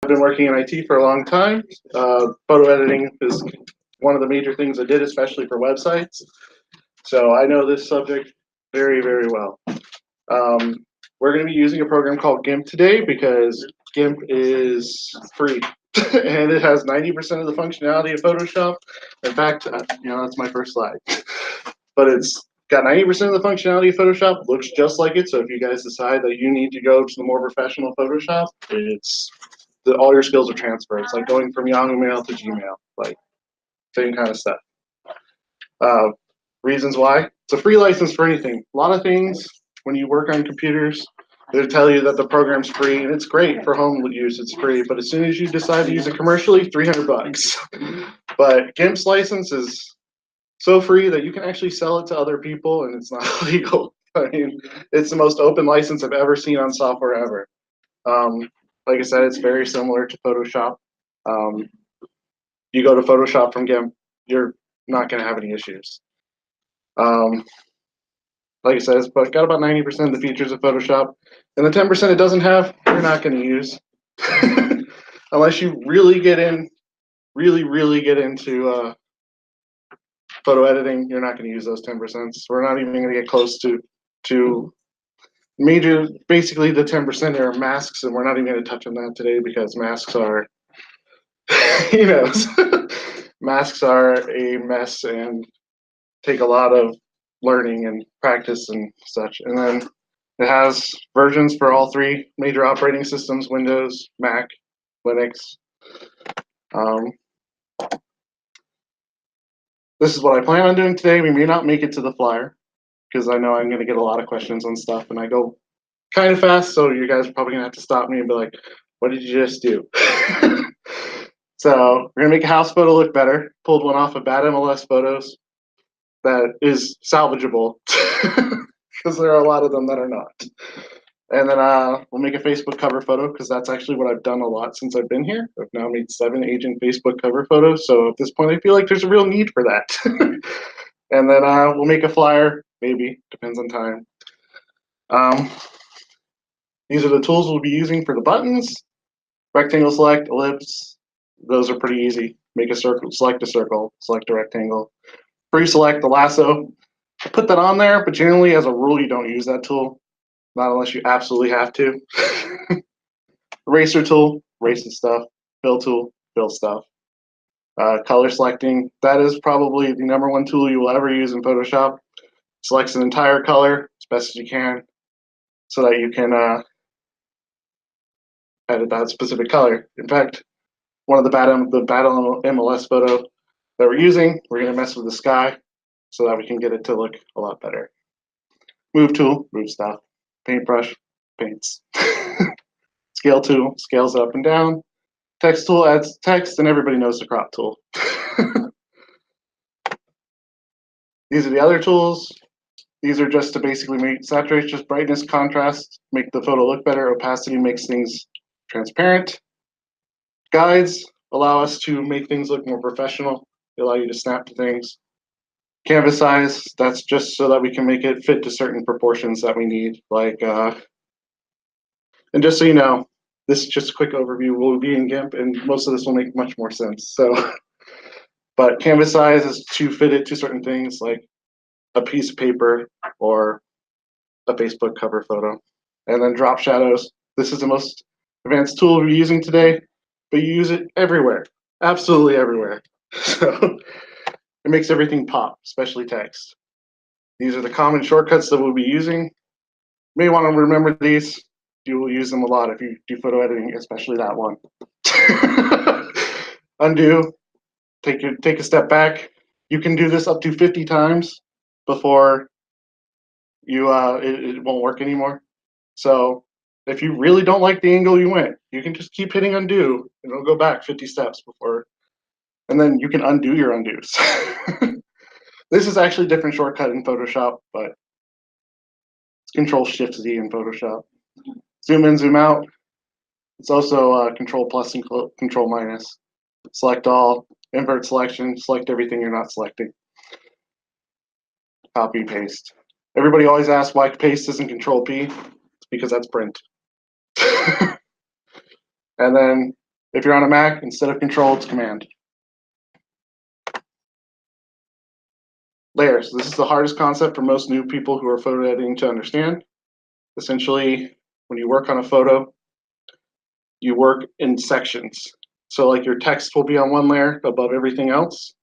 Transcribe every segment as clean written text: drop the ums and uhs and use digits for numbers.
been working in IT for a long time. Photo editing is one of the major things I did, especially for websites. So I know this subject very, very well. We're going to be using a program called Gimp today because Gimp is free and it has 90% of the functionality of Photoshop. In fact, that's my first slide. But it's got 90% of the functionality of Photoshop, looks just like it. So if you guys decide that you need to go to the more professional Photoshop, all your skills are transferred. It's like going from Yahoo Mail to Gmail, like same kind of stuff. Reasons why? It's a free license for anything. A lot of things, when you work on computers, they tell you that the program's free, and it's great for home use, it's free, but as soon as you decide to use it commercially, $300. But Gimp's license is so free that you can actually sell it to other people, and it's not illegal. I mean, it's the most open license I've ever seen on software ever. Like I said, it's very similar to Photoshop. You go to Photoshop from Gimp, you're not going to have any issues. Like I said, it's got about 90% of the features of Photoshop, and the 10% it doesn't have, you're not going to use. Unless you really get into photo editing, you're not going to use those 10%. We're not even going to get close to major, basically the 10% are masks, and we're not even going to touch on that today because masks are, masks are a mess and take a lot of learning and practice and such. And then it has versions for all three major operating systems: Windows, Mac, Linux. This is what I plan on doing today. We may not make it to the flyer because I know I'm going to get a lot of questions on stuff, and I go kind of fast, so you guys are probably going to have to stop me and be like, what did you just do? So we're going to make a house photo look better. Pulled one off of bad MLS photos that is salvageable because there are a lot of them that are not. And then we'll make a Facebook cover photo because that's actually what I've done a lot since I've been here. I've now made 7 agent Facebook cover photos. So at this point, I feel like there's a real need for that. And then we'll make a flyer, maybe, depends on time. These are the tools we'll be using for the buttons. Rectangle select, ellipse, those are pretty easy. Make a circle, select a rectangle. Pre-select the lasso. I put that on there, but generally as a rule, you don't use that tool. Not unless you absolutely have to. Eraser tool, erases stuff. Fill tool, fill stuff. Color selecting, that is probably the #1 tool you will ever use in Photoshop. Selects an entire color as best as you can so that you can edit that specific color. In fact, one of the bad MLS photo that we're using, we're going to mess with the sky so that we can get it to look a lot better. Move tool, move stuff. Paintbrush, paints. Scale tool, scales up and down. Text tool adds text, and everybody knows the crop tool. These are the other tools. These are just to basically make saturation, brightness, contrast, make the photo look better. Opacity makes things transparent. Guides allow us to make things look more professional. They allow you to snap to things. Canvas size, that's just so that we can make it fit to certain proportions that we need. And just so you know, this is just a quick overview. We'll be in GIMP, and most of this will make much more sense. But canvas size is to fit it to certain things like a piece of paper or a Facebook cover photo. And then drop shadows. This is the most advanced tool we're using today, but you use it everywhere, absolutely everywhere. So it makes everything pop, especially text. These are the common shortcuts that we'll be using. You may want to remember these. You will use them a lot if you do photo editing, especially that one. Undo, take a step back. You can do this up to 50 times before you it won't work anymore. So if you really don't like the angle you went, you can just keep hitting undo, and it'll go back 50 steps before, and then you can undo your undos. This is actually a different shortcut in Photoshop, but it's Control-Shift-Z in Photoshop. Zoom in, zoom out. It's also Control plus and Control minus. Select all, invert selection, select everything you're not selecting. Copy, paste. Everybody always asks why paste isn't Control P. It's because that's print. And then If you're on a Mac, instead of Control, it's Command. Layers. This is the hardest concept for most new people who are photo editing to understand. Essentially, when you work on a photo, you work in sections. So like your text will be on one layer above everything else.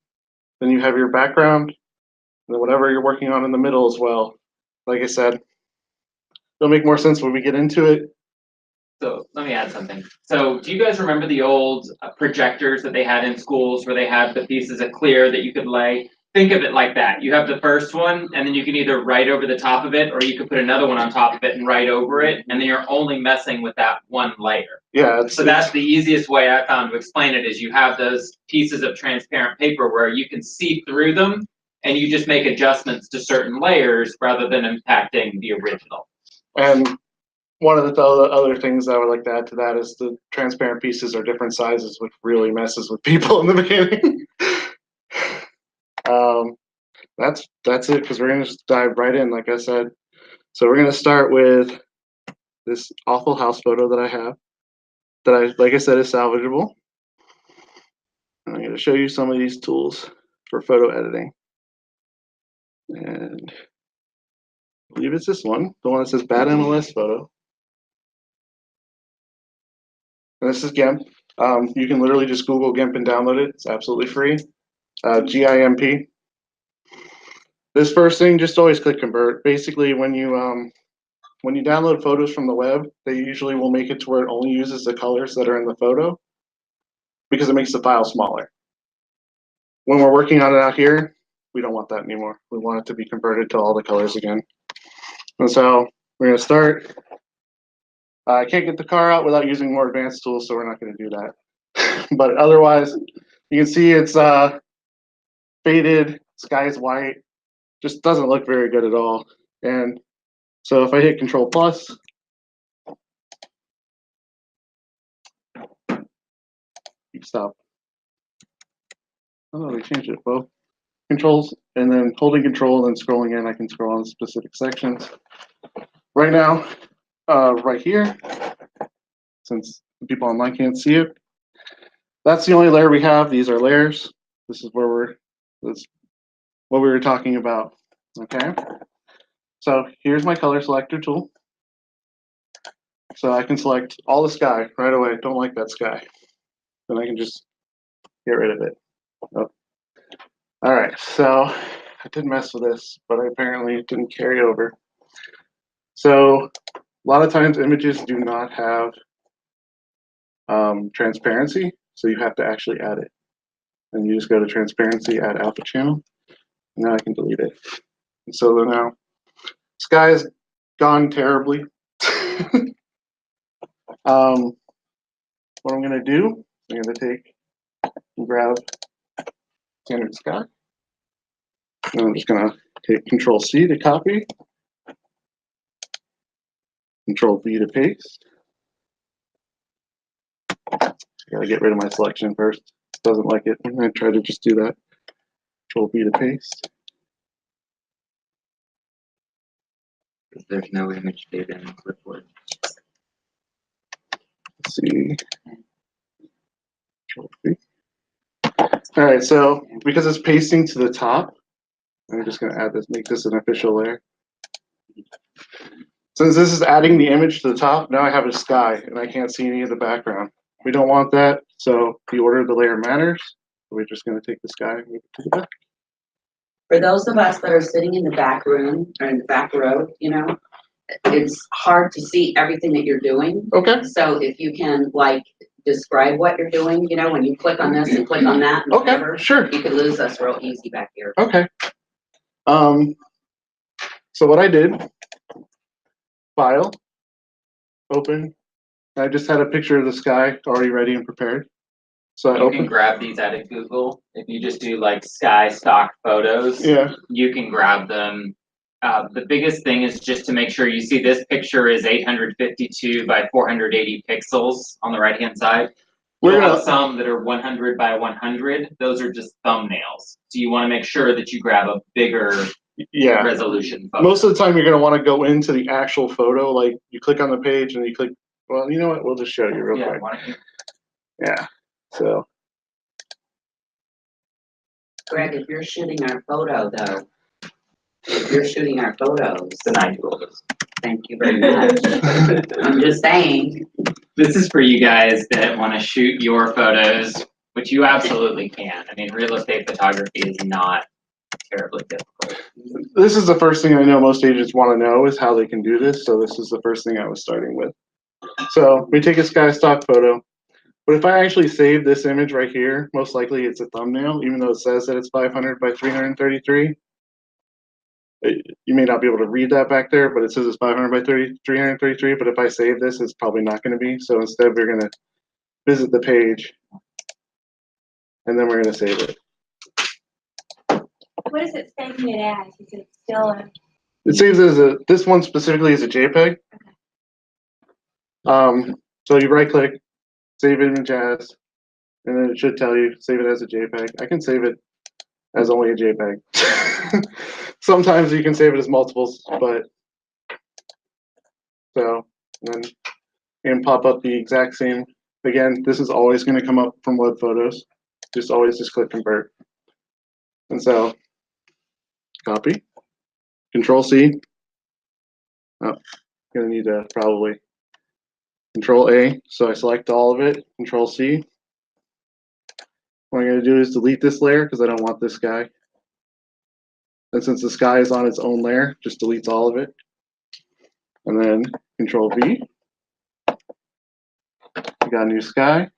Then you have your background, and then whatever you're working on in the middle as well. Like I said, it'll make more sense when we get into it. So let me add something. So do you guys remember the old projectors that they had in schools where they had the pieces of clear that you could lay? Think of it like that. You have the first one, and then you can either write over the top of it, or you could put another one on top of it and write over it, and then you're only messing with that one layer. Yeah. So that's the easiest way I found to explain it, is you have those pieces of transparent paper where you can see through them, and you just make adjustments to certain layers rather than impacting the original. And one of the other things I would like to add to that is the transparent pieces are different sizes, which really messes with people in the beginning. That's it, because we're going to just dive right in, like I said. So we're going to start with this awful house photo that I have, that like I said, is salvageable. And I'm going to show you some of these tools for photo editing. And I believe it's this one, the one that says bad MLS photo. And this is Gimp. You can literally just Google Gimp and download it. It's absolutely free. GIMP. This first thing, just always click convert. Basically, when you download photos from the web, they usually will make it to where it only uses the colors that are in the photo, because it makes the file smaller. When we're working on it out here, we don't want that anymore. We want it to be converted to all the colors again. And so we're going to start. I can't get the car out without using more advanced tools, so we're not going to do that. But otherwise, you can see it's faded, sky is white, just doesn't look very good at all. And so if I hit Control Plus, you stop. Oh, they changed it. Well, controls, and then holding Control and then scrolling in, I can scroll on specific sections. Right now, right here, since the people online can't see it, that's the only layer we have. These are layers. This is where that's what we were talking about. Okay. So here's my color selector tool. So I can select all the sky right away. Don't like that sky. Then I can just get rid of it. Oh. All right. So I did mess with this, but apparently it didn't carry over. So a lot of times images do not have transparency, so you have to actually add it. And you just go to transparency, add alpha channel. And now I can delete it. And so now sky is gone terribly. What I'm going to do, I'm going to take and grab standard sky. And I'm just going to hit Control C to copy, Control V to paste. Gotta get rid of my selection first. It doesn't like it. I'm going to try to just do that. Control V to paste. There's no image data in the clipboard. Let's see. Control V. All right, so because it's pasting to the top, I'm just going to add this, make this an official layer. Since this is adding the image to the top, now I have a sky and I can't see any of the background. We don't want that, so the order of the layer matters. We're just going to take the sky and move it to the back. For those of us that are sitting in the back room or in the back row, you know, it's hard to see everything that you're doing. Okay. So if you can like describe what you're doing, you know, when you click on this and click on that, and Okay, whatever, sure. you could lose us real easy back here. Okay. So what I did, file, open. I just had a picture of the sky already ready and prepared. So I You open. can grab these out of Google. If you just do like sky stock photos, Yeah. you can grab them. The biggest thing is just to make sure you see this picture is 852 by 480 pixels on the right hand side. We'll have some that are 100 by 100. Those are just thumbnails. So you want to make sure that you grab a bigger resolution photo. Most of the time you're going to want to go into the actual photo. Like you click on the page and you click, well, you know what? We'll just show you real quick. Yeah. So Greg, if you're shooting our photo though, if you're shooting our photos, Then I do all this. thank you very much. I'm just saying, This is for you guys that want to shoot your photos, which you absolutely can. I mean, real estate photography is not terribly difficult. this is the first thing I know most agents want to know is how they can do this. So this is the first thing I was starting with. So we take a sky stock photo. But if I actually save this image right here, most likely it's a thumbnail, even though it says that it's 500 by 333. You may not be able to read that back there, but it says it's 500 by 333. But if I save this, it's probably not going to be. So instead, we're going to visit the page, and then we're going to save it. What is it saving it as? Is it still a? It saves as this one specifically is a JPEG. So you right click, save image as, and then it should tell you save it as a JPEG. I can save it as only a JPEG. Sometimes you can save it as multiples, but so and pop up the exact same. Again, this is always going to come up from web photos. Just click convert. And so copy, Control C. Oh, gonna need to probably Control A. So I select all of it, Control C. What I'm gonna do is delete this layer because I don't want this guy. And since the sky is on its own layer, just deletes all of it. And then Control V. We got a new sky.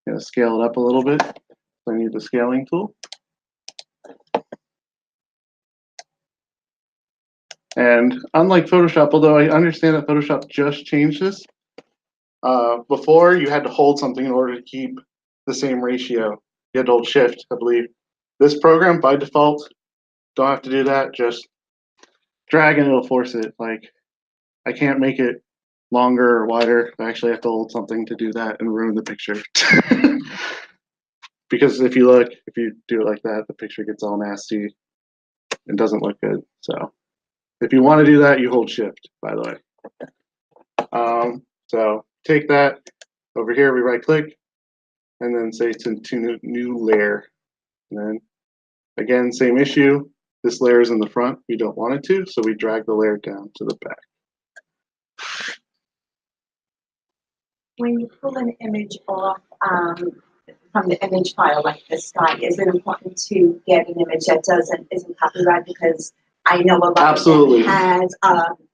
Gonna scale it up a little bit. So I need the scaling tool. And unlike Photoshop, although I understand that Photoshop just changed this, before you had to hold something in order to keep the same ratio. You had to hold Shift, I believe. This program, by default, don't have to do that. Just drag and it'll force it. Like, I can't make it longer or wider. I actually have to hold something to do that and ruin the picture. Because if you do it like that, the picture gets all nasty and doesn't look good. So if you want to do that, you hold Shift, by the way. So take that over here, we right click, and then say to new layer. And then again, same issue. This layer is in the front. We don't want it to, so we drag the layer down to the back. When you pull an image off from the image file like this sky, is it important to get an image that isn't copyrighted? Because I know a lot Absolutely. of them has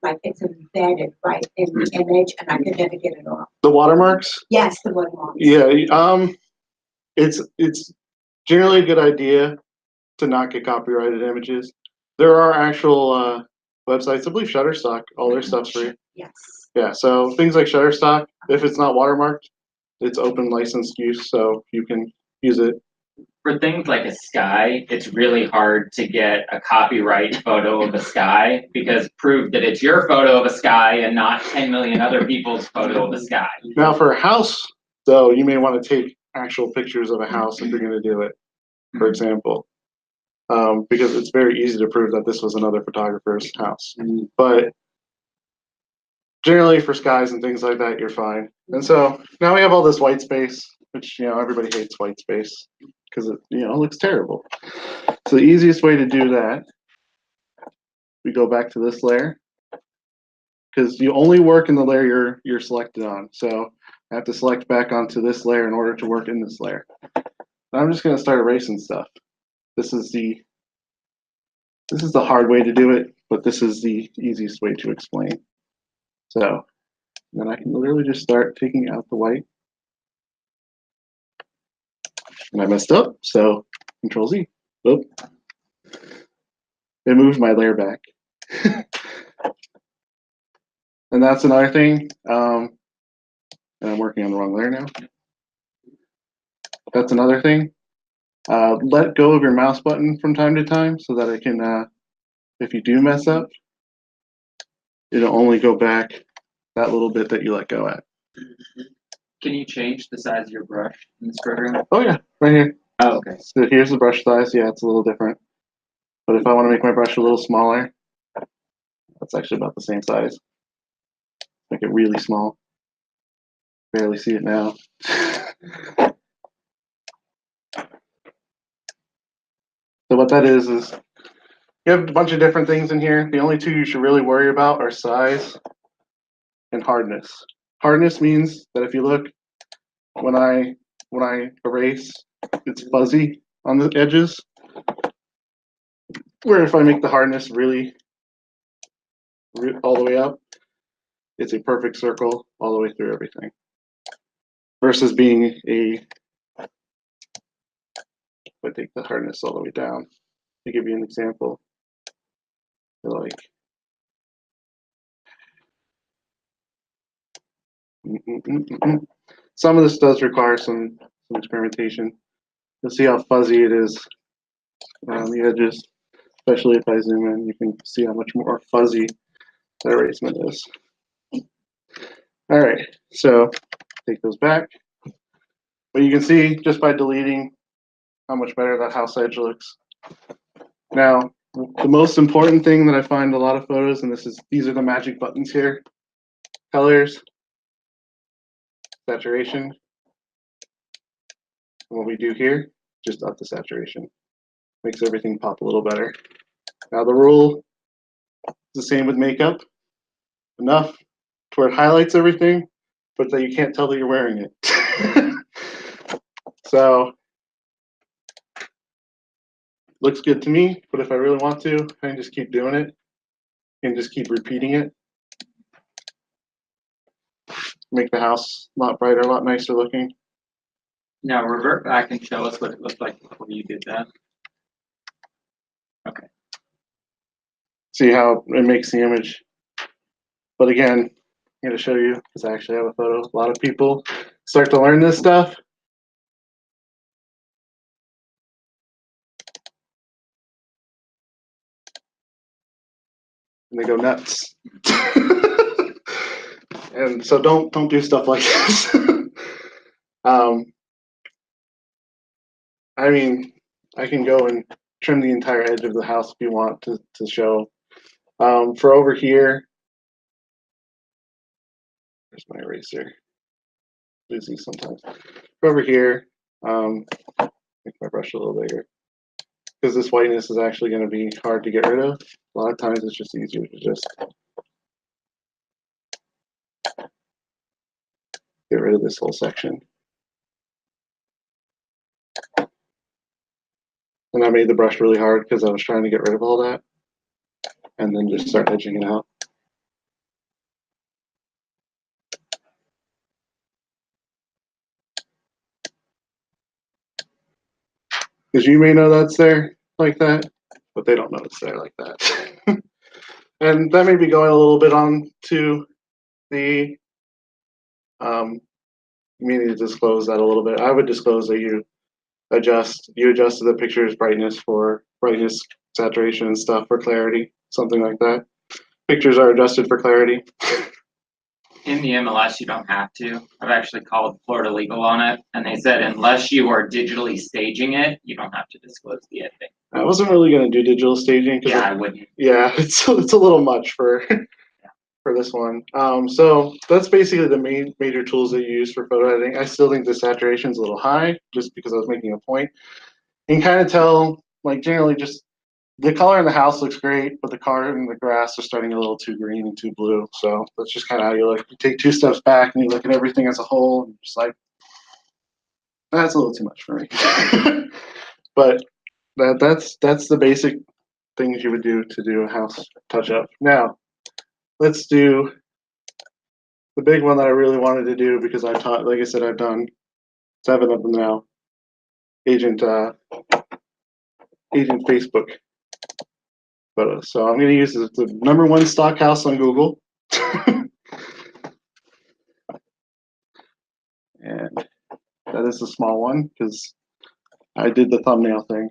like it's embedded right in the image, and I could never get it off. The watermarks? Yes, the watermarks. Yeah. It's generally a good idea to not get copyrighted images. There are actual websites. I believe Shutterstock. All their stuff's free. Yes. Yeah. So things like Shutterstock, if it's not watermarked, it's open licensed use, so you can use it. For things like a sky, it's really hard to get a copyright photo of a sky because prove that it's your photo of a sky and not 10 million other people's photo of a sky. Now for a house, though, you may want to take actual pictures of a house if you're going to do it, for example, because it's very easy to prove that this was another photographer's house. But generally for skies and things like that, you're fine. And so now we have all this white space, which, everybody hates white space because it, looks terrible. So the easiest way to do that, we go back to this layer because you only work in the layer you're selected on. So I have to select back onto this layer in order to work in this layer. I'm just going to start erasing stuff. This is the hard way to do it, but this is the easiest way to explain. So then I can literally just start taking out the white. And I messed up, so Control Z. Oop. It moved my layer back. And that's another thing. And I'm working on the wrong layer now. That's another thing. Let go of your mouse button from time to time so that it can, if you do mess up, it'll only go back that little bit that you let go at. Can you change the size of your brush in this program? Oh yeah, right here. Oh, okay. So here's the brush size. Yeah, it's a little different. But if I want to make my brush a little smaller, that's actually about the same size. Make it really small. barely see it now. So what that is you have a bunch of different things in here. The only two you should really worry about are size and hardness. Hardness means that if you look, when I erase, it's fuzzy on the edges. Where if I make the hardness really all the way up, it's a perfect circle all the way through everything. Versus being if I take the hardness all the way down, to give you an example, like some of this does require some experimentation. You'll see how fuzzy it is around the edges, especially if I zoom in. You can see how much more fuzzy that erasement is. All right, so take those back. But you can see just by deleting how much better that house edge looks. Now, the most important thing that I find a lot of photos, and these are the magic buttons here: colors, saturation. And what we do here, just up the saturation. Makes everything pop a little better. Now the rule is the same with makeup. Enough to where it highlights everything, but that you can't tell that you're wearing it. So, looks good to me, but if I really want to, I can just keep doing it and just keep repeating it. Make the house a lot brighter, a lot nicer looking. Now revert back and show us what it looked like before you did that. Okay. See how it makes the image. But again, I'm going to show you because I actually have a photo. A lot of people start to learn this stuff. And they go nuts. And so don't do stuff like this. I mean, I can go and trim the entire edge of the house if you want to show. For over here, there's my eraser. Busy sometimes. For over here, make my brush a little bigger. Because this whiteness is actually going to be hard to get rid of. A lot of times it's just easier to just get rid of this whole section. And I made the brush really hard because I was trying to get rid of all that. And then just start edging it out. Because you may know that's there like that, but they don't know it's there like that. And that may be going a little bit on to the, you may need to disclose that a little bit. I would disclose that you adjusted the picture's brightness for brightness, saturation, and stuff for clarity, something like that. Pictures are adjusted for clarity. In the MLS, you don't have to. I've actually called Florida Legal on it, and they said unless you are digitally staging it, you don't have to disclose the editing. I wasn't really going to do digital staging. Yeah, I wouldn't. Yeah, it's a little much for this one. So that's basically the major tools that you use for photo editing. I still think the saturation's a little high, just because I was making a point. You can kind of tell, like generally just the color in the house looks great, but the car and the grass are starting a little too green and too blue. So that's just kind of how you look. You take 2 steps back and you look at everything as a whole, and just like, that's a little too much for me. But that's the basic things you would do to do a house touch up. Now, let's do the big one that I really wanted to do because like I said, I've done 7 of them now. Agent Facebook photos. So I'm going to use the #1 stock house on Google. And that is a small one because I did the thumbnail thing.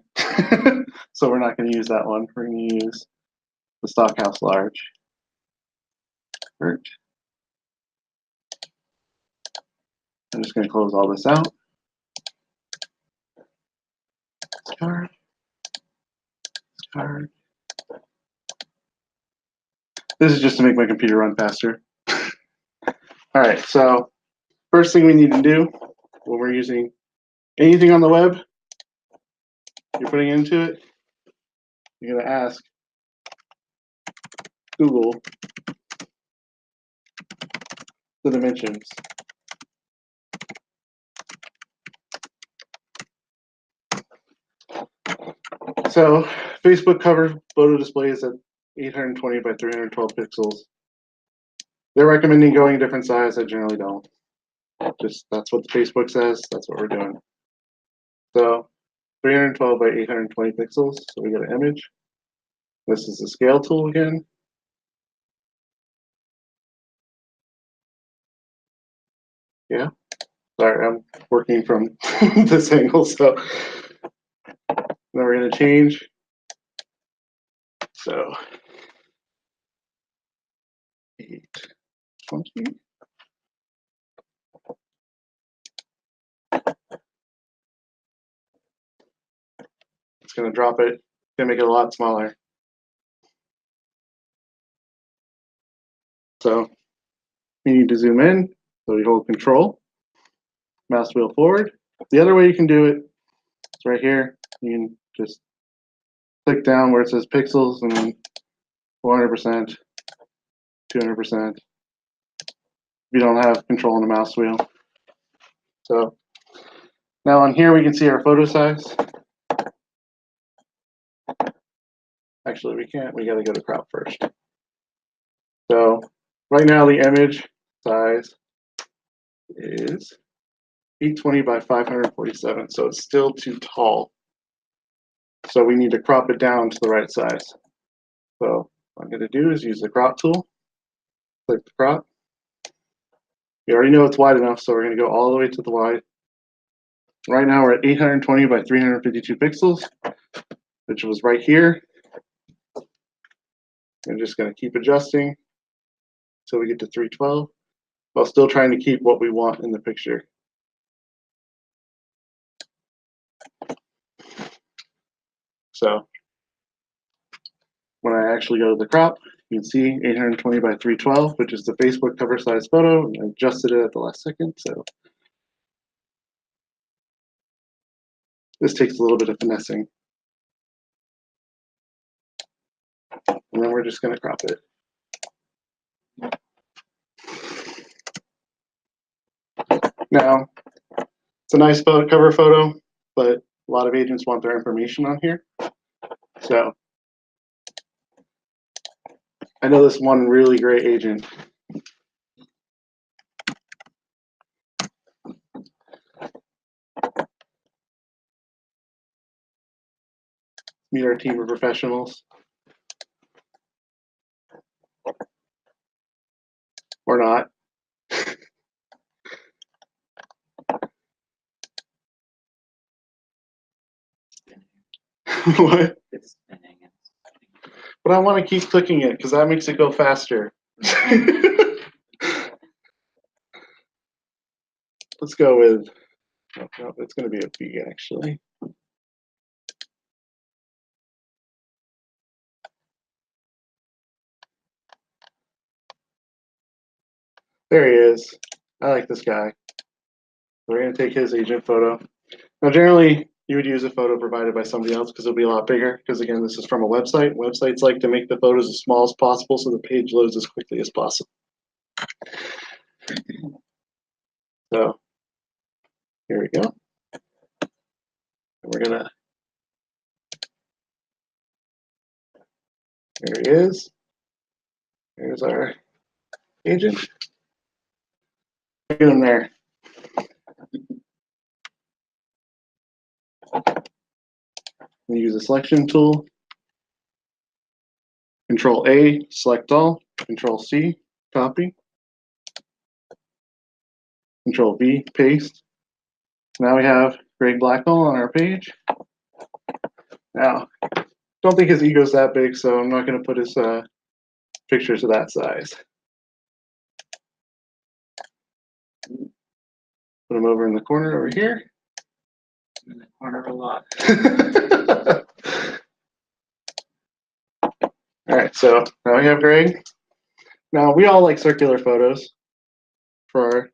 So we're not going to use that one. We're going to use the stock house large. I'm just going to close all this out. Card. This is just to make my computer run faster. All right, so first thing we need to do when we're using anything on the web, you're putting into it, you're going to ask Google the dimensions. So Facebook cover photo display is at 820 by 312 pixels. They're recommending going a different size. I generally don't. Just that's what the Facebook says. That's what we're doing. So 312 by 820 pixels. So we get an image. This is the scale tool again. Yeah. Sorry, I'm working from this angle. So then we're going to change. So 820. It's going to drop it. It's going to make it a lot smaller. So we need to zoom in. So you hold Control, mouse wheel forward. The other way you can do it is right here. You can just click down where it says pixels and then 400%, 200%. You don't have control on the mouse wheel. So now on here we can see our photo size. Actually, we can't. We got to go to crop first. So right now the image size is 820 by 547. So it's still too tall. So we need to crop it down to the right size. So what I'm going to do is use the crop tool. Click the crop. We already know it's wide enough, so we're going to go all the way to the wide. Right now we're at 820 by 352 pixels, which was right here. I'm just going to keep adjusting until we get to 312, while still trying to keep what we want in the picture. So when I actually go to the crop, you can see 820 by 312, which is the Facebook cover size photo. I adjusted it at the last second, so this takes a little bit of finessing. And then we're just going to crop it. Now, it's a nice cover photo, but a lot of agents want their information on here. So I know this one really great agent. Meet our team of professionals. Or not. What? It's spinning. But I want to keep clicking it because that makes it go faster. Let's go with, no, it's going to be a B actually. There he is. I like this guy. We're going to take his agent photo. Now, generally, you would use a photo provided by somebody else because it'll be a lot bigger. Because again, this is from a website. Websites like to make the photos as small as possible so the page loads as quickly as possible. So here we go. And we're gonna. There he is. Here's our agent. Look at him there. We use the selection tool. Control A, select all. Control C, copy. Control V, paste. Now we have Greg Blackwell on our page. Now, don't think his ego's that big, so I'm not going to put his picture to that size. Put him over in the corner over here. In the corner a lot. All right, so now we have Greg. Now we all like circular photos for our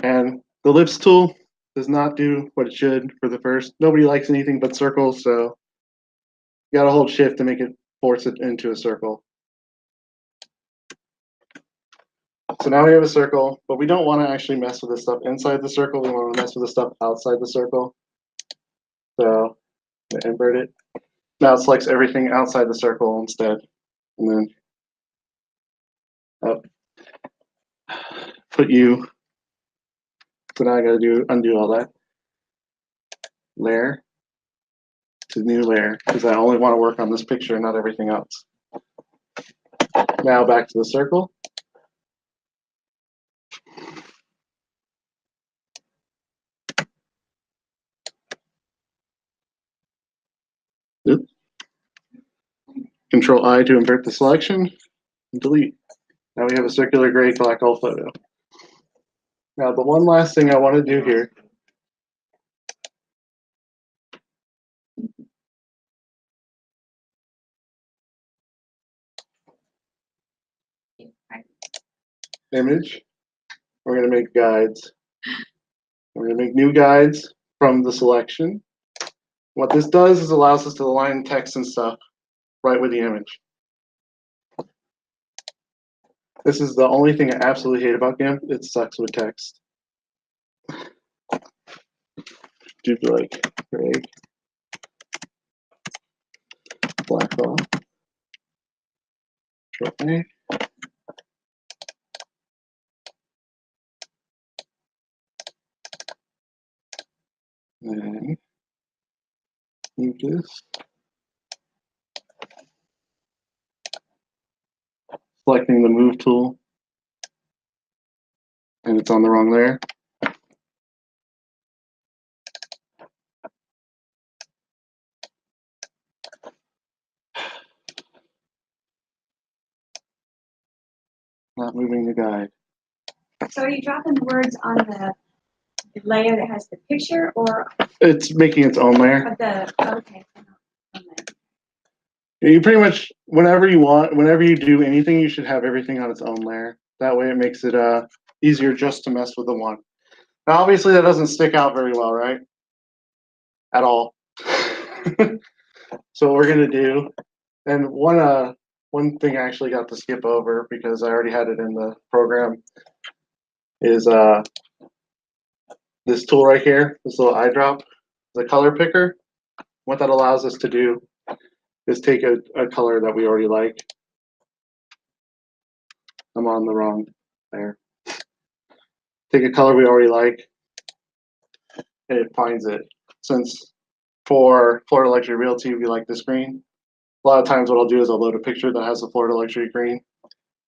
And the ellipse tool does not do what it should for the first. Nobody likes anything but circles, so you gotta hold shift to make it force it into a circle. So now we have a circle, but we don't want to actually mess with the stuff inside the circle. We want to mess with the stuff outside the circle. So invert it. Now it selects everything outside the circle instead. And then put you. So now I gotta undo all that. Layer to new layer, because I only want to work on this picture, not everything else. Now back to the circle. Oops. Control I to invert the selection, and delete. Now we have a circular gray black hole photo. Now the one last thing I want to do here image, we're going to make guides. We're going to make new guides from the selection. What this does is allows us to align text and stuff right with the image. This is the only thing I absolutely hate about Gimp. It sucks with text. Do like gray, black hole, Control A. And move this. Selecting the move tool, and it's on the wrong layer. Not moving the guide. So are you dropping the words on the layer that has the picture or It's making its own layer. of the, okay. You pretty much, whenever you want, whenever you do anything, you should have everything on its own layer. That way it makes it easier just to mess with the one. Now, obviously that doesn't stick out very well, right? At all. So what we're gonna do, and one thing I actually got to skip over because I already had it in the program, is this tool right here, this little eyedrop, the color picker. What that allows us to do is take a color that we already like. I'm on the wrong layer. Take a color we already like, and it finds it. Since for Florida Luxury Realty, we like this green. A lot of times what I'll do is I'll load a picture that has the Florida Luxury green,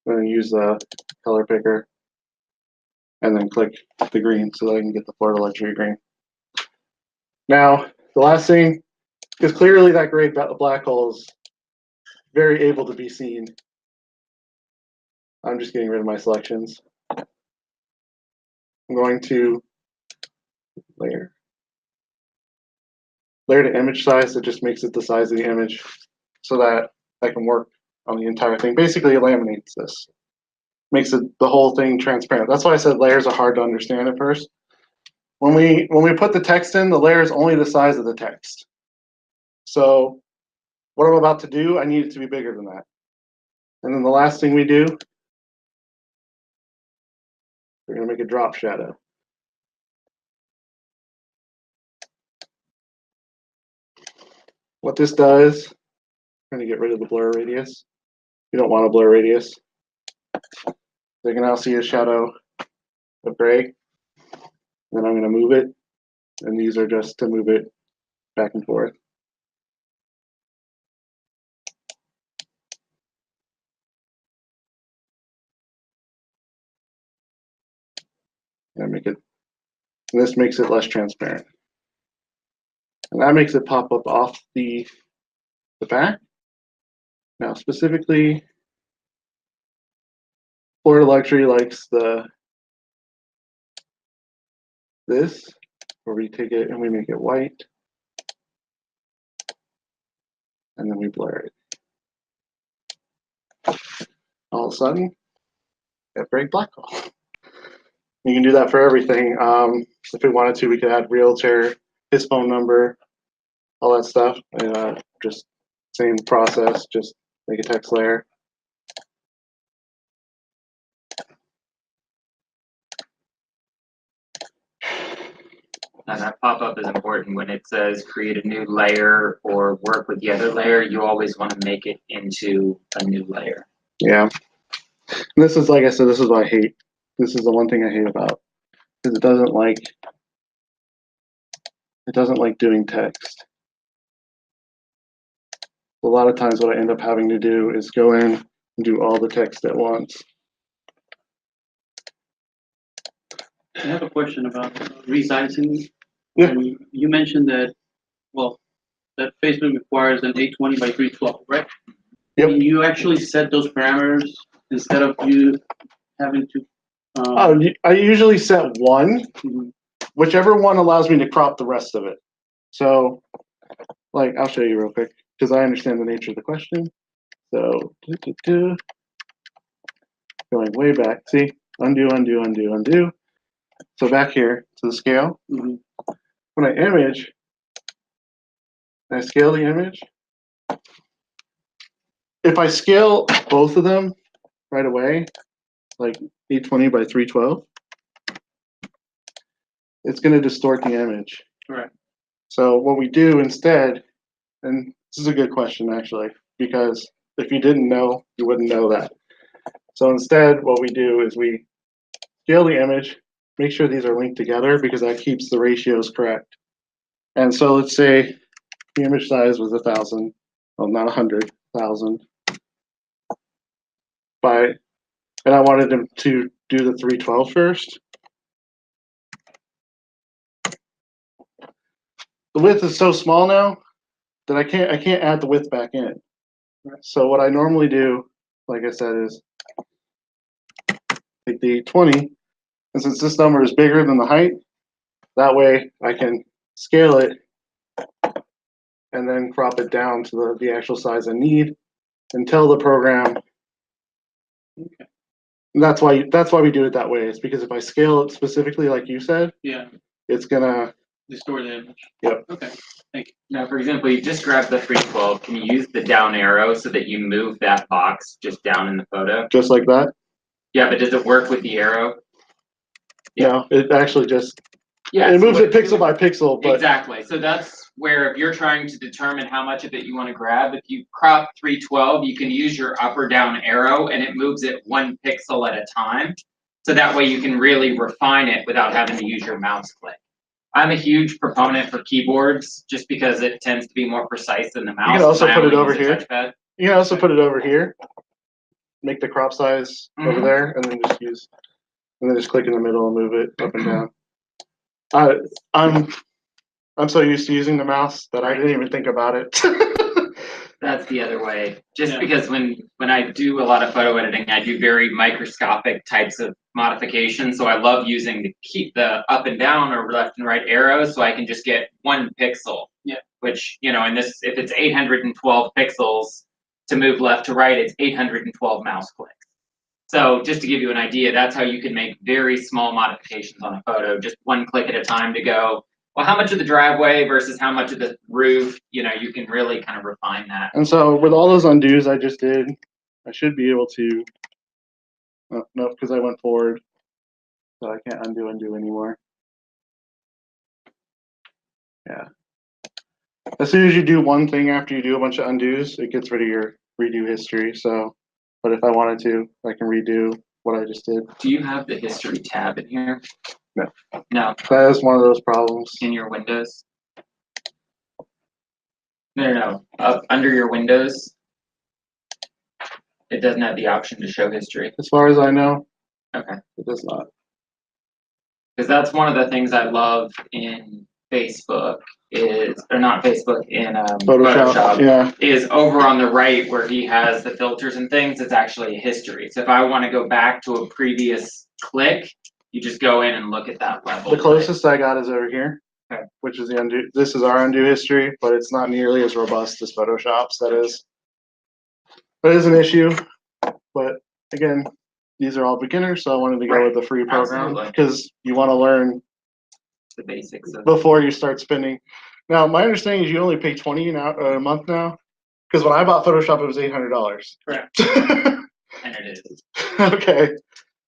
and then use the color picker, and then click the green so that I can get the Florida Luxury green. Now, the last thing, because clearly that gray black hole is very able to be seen. I'm just getting rid of my selections. I'm going to layer to image size. That just makes it the size of the image so that I can work on the entire thing. Basically, it laminates this. Makes it the whole thing transparent. That's why I said layers are hard to understand at first. When we put the text in, the layer is only the size of the text. So what I'm about to do, I need it to be bigger than that. And then the last thing we do, we're going to make a drop shadow. What this does, I'm going to get rid of the blur radius. You don't want a blur radius. So you can now see a shadow of gray. Then I'm going to move it. And these are just to move it back and forth. And make it, and this makes it less transparent. And that makes it pop up off the back. Now specifically, Florida Luxury likes this, where we take it and we make it white. And then we blur it. All of a sudden, that great black hole. You can do that for everything. If we wanted to, we could add realtor, his phone number, all that stuff. Just same process, just make a text layer. And that pop-up is important when it says create a new layer or work with the other layer. You always want to make it into a new layer. Yeah. And this is, like I said, this is what I hate. This is the one thing I hate about, because it doesn't like doing text. A lot of times what I end up having to do is go in and do all the text at once. I have a question about resizing. Yeah. And you mentioned that, well, that Facebook requires an 820 by 312, right? Yep. Can you actually set those parameters instead of you having to? I usually set one, Mhm. whichever one allows me to crop the rest of it. So, like, I'll show you real quick because I understand the nature of the question. So, going way back. See, undo, undo, undo, undo. So back here to the scale. Mhm. When I image, I scale the image. If I scale both of them right away, like 820 by 312, it's going to distort the image. Correct. So what we do instead, and this is a good question actually, because if you didn't know, you wouldn't know that. So instead, what we do is we scale the image, make sure these are linked together because that keeps the ratios correct. And so let's say the image size was 1,000, well, not 100,000. And I wanted them to do the 312 first. The width is so small now that I can't add the width back in. So what I normally do, like I said, is take the 820, and since this number is bigger than the height, that way I can scale it and then crop it down to the actual size I need and tell the program. Okay. And that's why we do it that way. It's because if I scale it specifically like you said, Yeah. it's gonna Distort the image. Yep. Okay. Thank you. Now, for example, you just grab the 312. Can you use the down arrow so that you move that box just down in the photo? just like that. Yeah, but does it work with the arrow? Yeah. No, it actually just Yeah. it so moves what it it's pixel by doing- pixel, but Exactly. So that's where if you're trying to determine how much of it you want to grab, if you crop 312, you can use your up or down arrow and it moves it 1 pixel at a time. So that way you can really refine it without having to use your mouse click. I'm a huge proponent for keyboards just because it tends to be more precise than the mouse. you can also I put it only over use a here. touchpad. You can also put it over here. Make the crop size over Mhm. there, and then just click in the middle and move it up and down. I'm so used to using the mouse that I didn't even think about it. That's the other way. Just Yeah. because when I do a lot of photo editing, I do very microscopic types of modifications. So I love using the up and down or left and right arrows so I can just get 1 pixel. Yeah. Which, in this, if it's 812 pixels to move left to right, it's 812 mouse clicks. So just to give you an idea, that's how you can make very small modifications on a photo, just 1 click at a time to go, well, how much of the driveway versus how much of the roof, you can really kind of refine that. And so with all those undos I just did, I should be able to. No, because I went forward, so I can't undo anymore. Yeah. As soon as you do one thing after you do a bunch of undos, it gets rid of your redo history. So, but if I wanted to, I can redo what I just did. Do you have the history tab in here? No. No, That is one of those problems. in your windows? No. Up under your windows, it doesn't have the option to show history. As far as I know, Okay. it does not. Because that's one of the things I love in Facebook or not Facebook, in Photoshop, Yeah. is over on the right where he has the filters and things, it's actually a history. So if I want to go back to a previous click, you just go in and look at that level. The closest I got is over here, Okay. which is the undo. This is our undo history, but it's not nearly as robust as Photoshop's. That is an issue. But again, these are all beginners, so I wanted to go with the free program Absolutely. because you want to learn The basics of before you start spending. Now, my understanding is you only pay $20 a month now, because when I bought Photoshop, it was $800. Correct. and it is. Okay,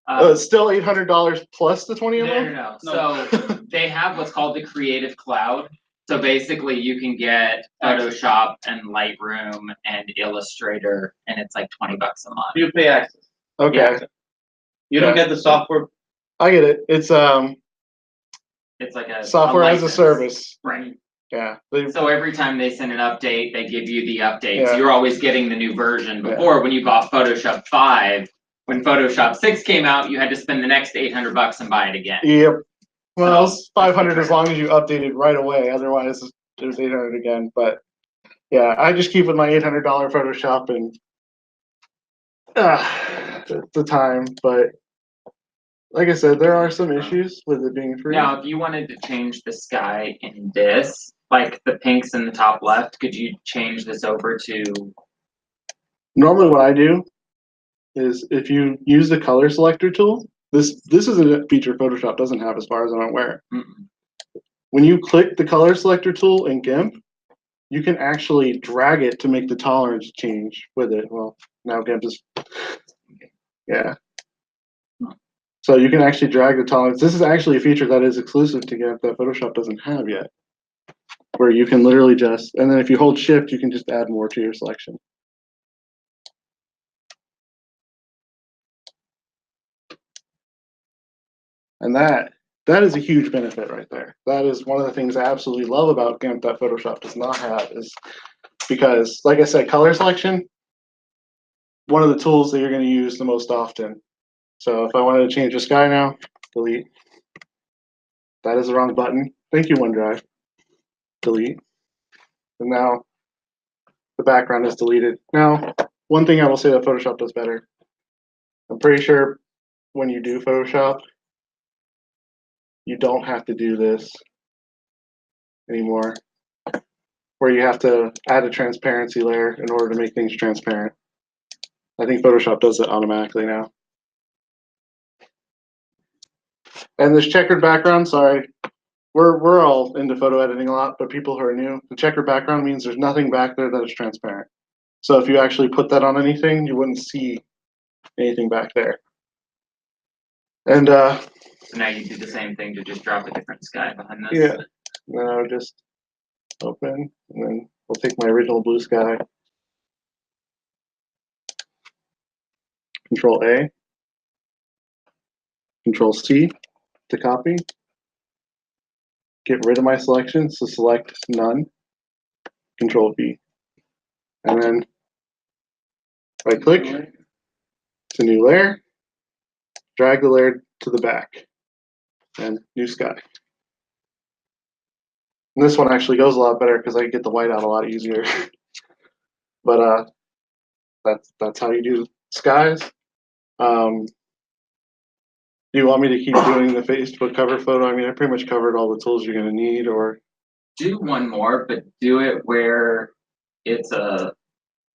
it's still $800 plus the 20 a month. No. So they have what's called the Creative Cloud. So basically, you can get Photoshop and Lightroom and Illustrator, and it's like $20 a month. You pay access. Okay, Yeah. You don't get the software. I get it. It's It's like a software as a license. service. Right. Yeah. So every time they send an update, they give you the updates. Yeah. You're always getting the new version. Yeah. Before, when you bought Photoshop 5, when Photoshop 6 came out, you had to spend the next $800 and buy it again. Yep. Well, So, it's 500 as long as you update it right away. Otherwise, there's 800 again. But yeah, I just keep with my $800 Photoshop and the time. But like I said, there are some issues with it being free. Now, if you wanted to change the sky in this, like the pinks in the top left, could you change this over to? Normally, what I do is if you use the color selector tool, this is a feature Photoshop doesn't have as far as I'm aware. Mm-mm. When you click the color selector tool in Gimp, you can actually drag it to make the tolerance change with it. Well, now Gimp is, yeah. So you can actually drag the tolerance. This is actually a feature that is exclusive to Gimp that Photoshop doesn't have yet, where you can literally just, and then if you hold Shift, you can just add more to your selection. And that is a huge benefit right there. That is one of the things I absolutely love about Gimp that Photoshop does not have, is because, like I said, color selection, one of the tools that you're going to use the most often. So if I wanted to change the sky now, delete. That is the wrong button. Thank you, OneDrive. Delete. And now the background is deleted. Now, one thing I will say that Photoshop does better, I'm pretty sure when you do Photoshop, you don't have to do this anymore, where you have to add a transparency layer in order to make things transparent. I think Photoshop does it automatically now. And this checkered background, sorry, we're all into photo editing a lot, but people who are new, the checkered background means there's nothing back there that is transparent. So if you actually put that on anything, you wouldn't see anything back there. And So now you do the same thing to just drop a different sky behind this. yeah, then I would just open, and then we'll take my original blue sky, Control A, Control C to copy, get rid of my selection, so select none, Control V, and then right click to new layer, drag the layer to the back, and new sky. And this one actually goes a lot better because I can get the white out a lot easier. But that's how you do skies. Do you want me to keep doing the Facebook cover photo? I mean, I pretty much covered all the tools you're going to need, or Do one more, but do it where it's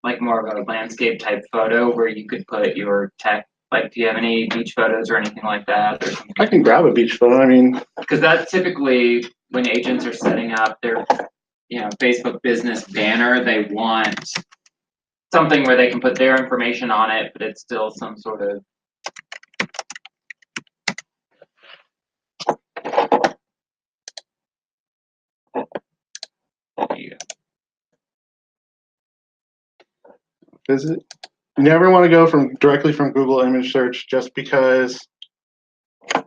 like more of a landscape type photo where you could put your tech. Like, do you have any beach photos or anything like that? Or something? I can grab a beach photo. I mean, because that's typically when agents are setting up their, Facebook business banner, they want something where they can put their information on it, but it's still some sort of. is it? You never want to go directly from Google image search just because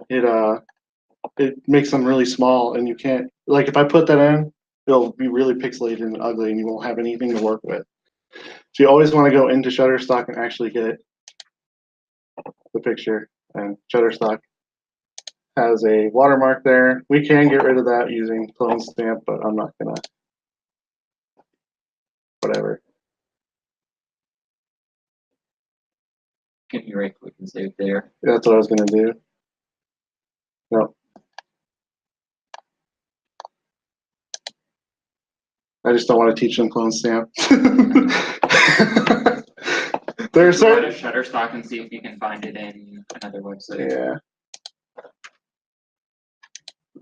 it makes them really small, and you can't, like, if I put that in, it'll be really pixelated and ugly, and you won't have anything to work with. So you always want to go into Shutterstock and actually get the picture. And Shutterstock has a watermark there. We can get rid of that using clone stamp, but I'm not gonna. Whatever. Can you right click and save there? That's what I was gonna do. No. I just don't want to teach them clone stamp. There are Go to certain. Shutterstock and see if you can find it in. another website. Yeah.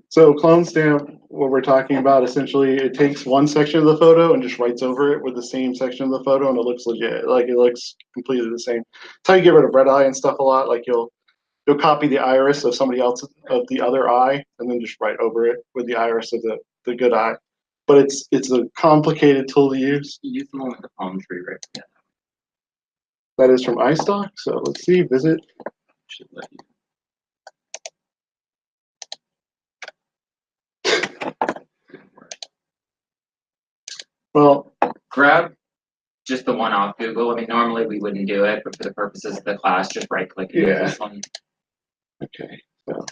So clone stamp, what we're talking about, essentially, it takes one section of the photo and just writes over it with the same section of the photo, and it looks legit. Like it looks completely the same. That's how you get rid of red eye and stuff a lot. Like you'll copy the iris of somebody else of the other eye, and then just write over it with the iris of the good eye. But it's a complicated tool to use. Use the one with the palm tree right there. That is from iStock. So let's see. Visit. Should let you. Well, Grab just the one off Google. I mean, normally we wouldn't do it, but for the purposes of the class, just right click and do Yeah. this one. okay. So.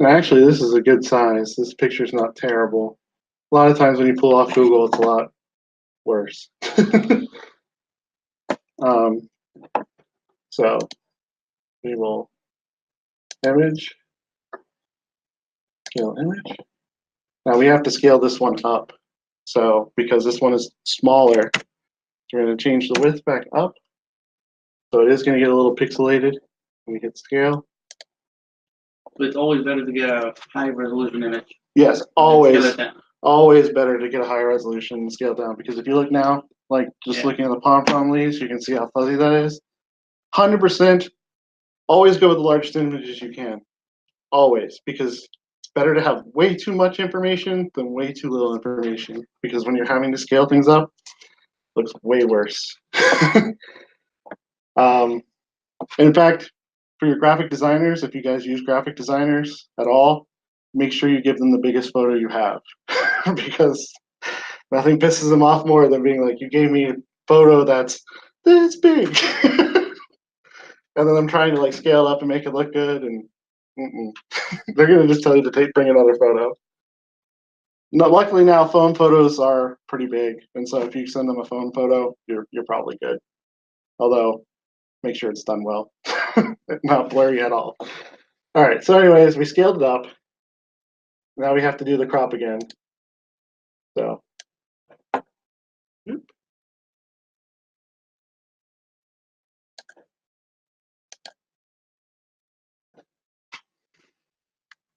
And actually, this is a good size. This picture's not terrible. A lot of times when you pull off Google, it's a lot worse. um, so we will image, scale image. Now we have to scale this one up. So because this one is smaller, we're going to change the width back up. So it is going to get a little pixelated when we hit scale. But it's always better to get a high resolution image. Yes, Scale always, it down. always better to get a higher resolution and scale down. Because if you look now, like just Yeah. looking at the pom-pom leaves, you can see how fuzzy that is. 100%, always go with the largest images you can. Always, because it's better to have way too much information than way too little information. Because when you're having to scale things up, it looks way worse. In fact, for your graphic designers, if you guys use graphic designers at all, make sure you give them the biggest photo you have. Because nothing pisses them off more than being like, you gave me a photo that's this big. And then I'm trying to like scale up and make it look good, and they're gonna just tell you to bring another photo. No, luckily now phone photos are pretty big, and so if you send them a phone photo, you're probably good. Although, make sure it's done well, not blurry at all. All right. So, anyways, we scaled it up. Now we have to do the crop again. So.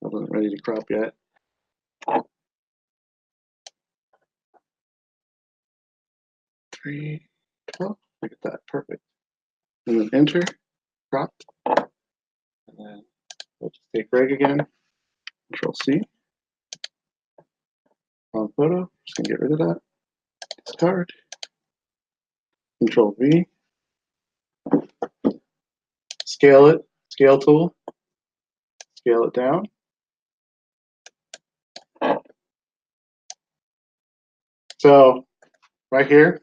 I wasn't ready to crop yet. Three, 12. Look at that. Perfect. And then enter, crop. And then we'll just take Greg again. Control C. Wrong photo. Just gonna get rid of that. Discard. Control V. Scale it. Scale tool. Scale it down. So right here,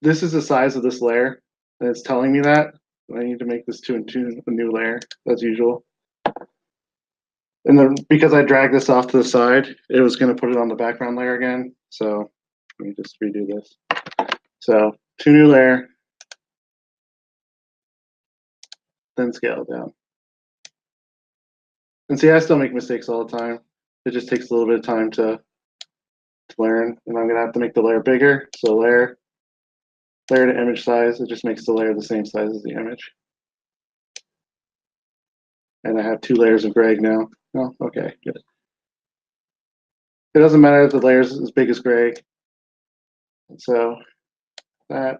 this is the size of this layer, and it's telling me that. I need to make this to a new layer, as usual. And then because I dragged this off to the side, it was going to put it on the background layer again. So let me just redo this. So to new layer, then scale it down. And see, I still make mistakes all the time. It just takes a little bit of time to learn, and I'm going to have to make the layer bigger. So layer to image size, it just makes the layer the same size as the image. And I have 2 layers of Greg now. Oh, okay, good. It doesn't matter if the layer is as big as Greg. So that,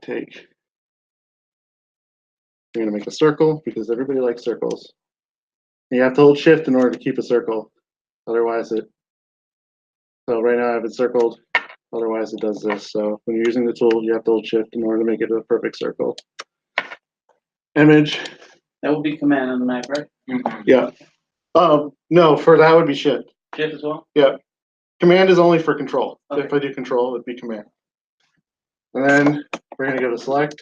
take, you're gonna make a circle because everybody likes circles. You have to hold shift in order to keep a circle. Otherwise so right now I have it circled. Otherwise it does this. So when you're using the tool, you have to hold shift in order to make it a perfect circle. Image. That would be command on the Mac, right? Yeah. No, for that would be shift. Shift as well? Yeah. Command is only for control. Okay. If I do control, it'd be command. And then we're gonna go to select.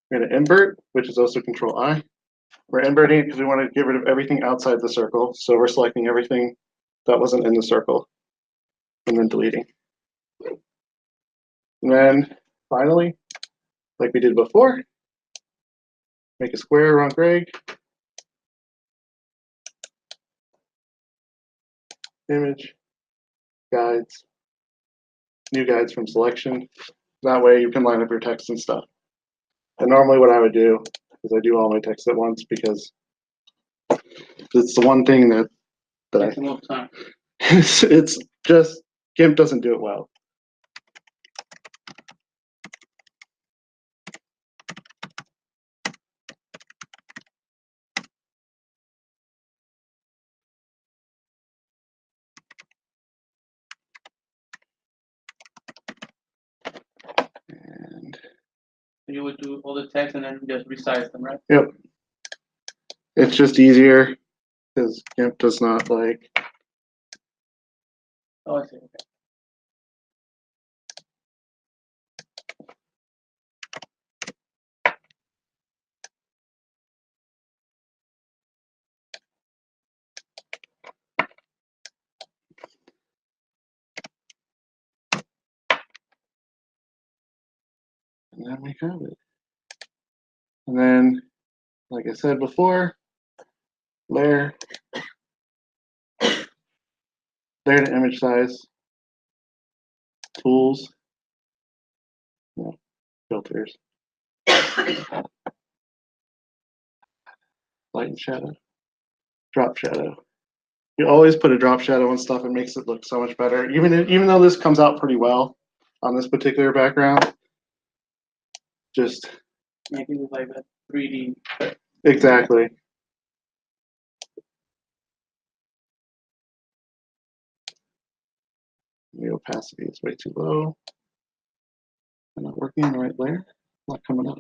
We're gonna invert, which is also control I. We're inverting it because we want to get rid of everything outside the circle. So we're selecting everything that wasn't in the circle and then deleting. And then finally, like we did before, make a square around Greg. image, guides, new guides from selection. That way you can line up your text and stuff. And normally what I would do is I do all my text at once because it's the one thing that Takes the most time. it's just Gimp doesn't do it well. And You would do all the text and then just resize them, right? yep, it's just easier because Gimp does not like. Oh, I see. Okay. And then we have it. And then, like I said before, layer to image size, tools, no, filters, light and shadow, drop shadow. You always put a drop shadow on stuff. It makes it look so much better. Even though this comes out pretty well on this particular background, just Make it look like that 3D. exactly. The opacity is way too low. I'm not working in the right layer. Not coming up.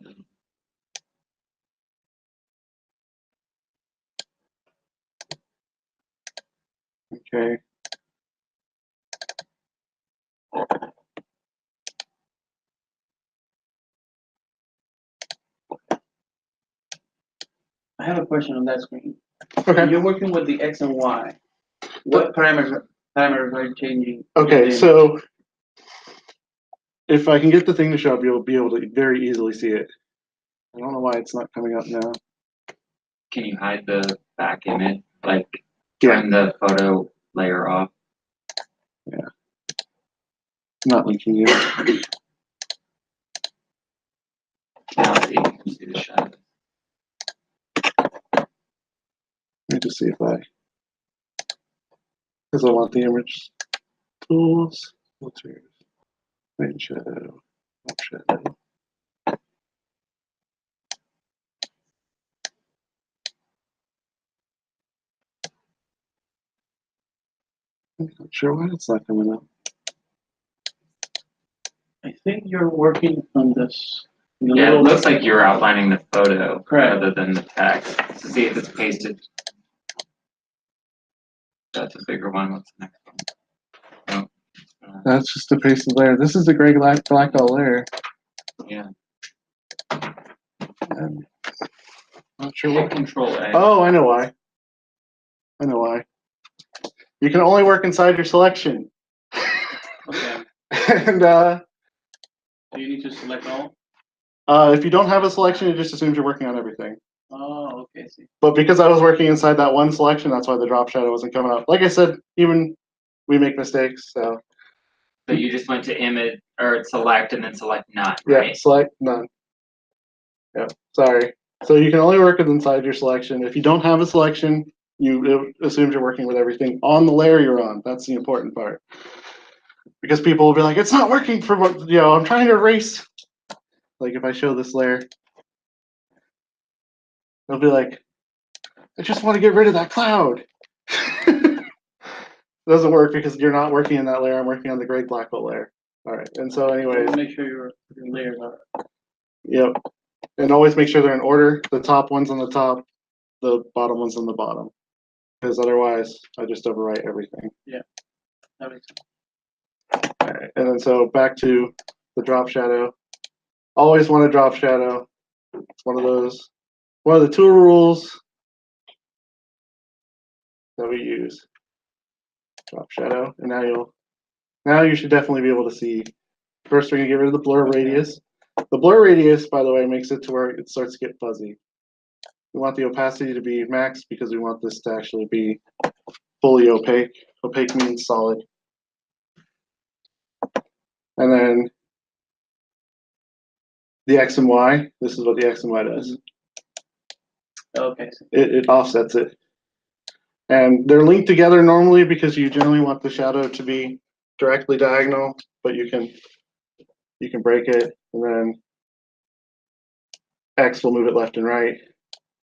Okay. I have a question on that screen. Okay. You're working with the X and Y. What parameters are you changing? Okay, so if I can get the thing to show up, you'll be able to very easily see it. I don't know why it's not coming up now. Can you hide the back image? Like Yeah, turn the photo layer off? I'm not linking you. Now see, you can see the shadow. Let me just see if because I want the image tools, filters, light and shadow, drop shadow. I'm not sure why it's not coming up. I think you're working on this. Yeah, it looks like you're outlining the photo Correct. rather than the text. So see if it's pasted. That's a bigger one. What's the next one? Oh, That's just a pasted layer. This is the gray blackout layer. yeah. I'm not sure Hit what. Control A. Oh, I know why. I know why. You can only work inside your selection. Okay. And So you need to select all? if you don't have a selection, it just assumes you're working on everything. Oh, okay, I see. But because I was working inside that one selection, that's why the drop shadow wasn't coming up. Like I said, even we make mistakes, so So you just went to image or select and then select none, yeah, right? select none. Yep, sorry. So you can only work it inside your selection. If you don't have a selection, it assumes you're working with everything on the layer you're on. That's the important part. Because people will be like, it's not working for what, I'm trying to erase. Like if I show this layer, they'll be like, I just want to get rid of that cloud. It doesn't work because you're not working in that layer. I'm working on the gray black hole layer. All right. And so anyways, Make sure your layers are. yep. And always make sure they're in order. The top one's on the top, the bottom one's on the bottom. Because otherwise I just overwrite everything. Yeah. That makes sense. All right. And then so back to the drop shadow. Always want to drop shadow. It's one of the tool rules that we use. Drop shadow. And now you should definitely be able to see. First, we're gonna get rid of the blur radius. The blur radius, by the way, makes it to where it starts to get fuzzy. We want the opacity to be max because we want this to actually be fully opaque. Opaque means solid. And then the X and Y, this is what the X and Y does. Okay. It offsets it. And they're linked together normally because you generally want the shadow to be directly diagonal, but you can break it, and then X will move it left and right,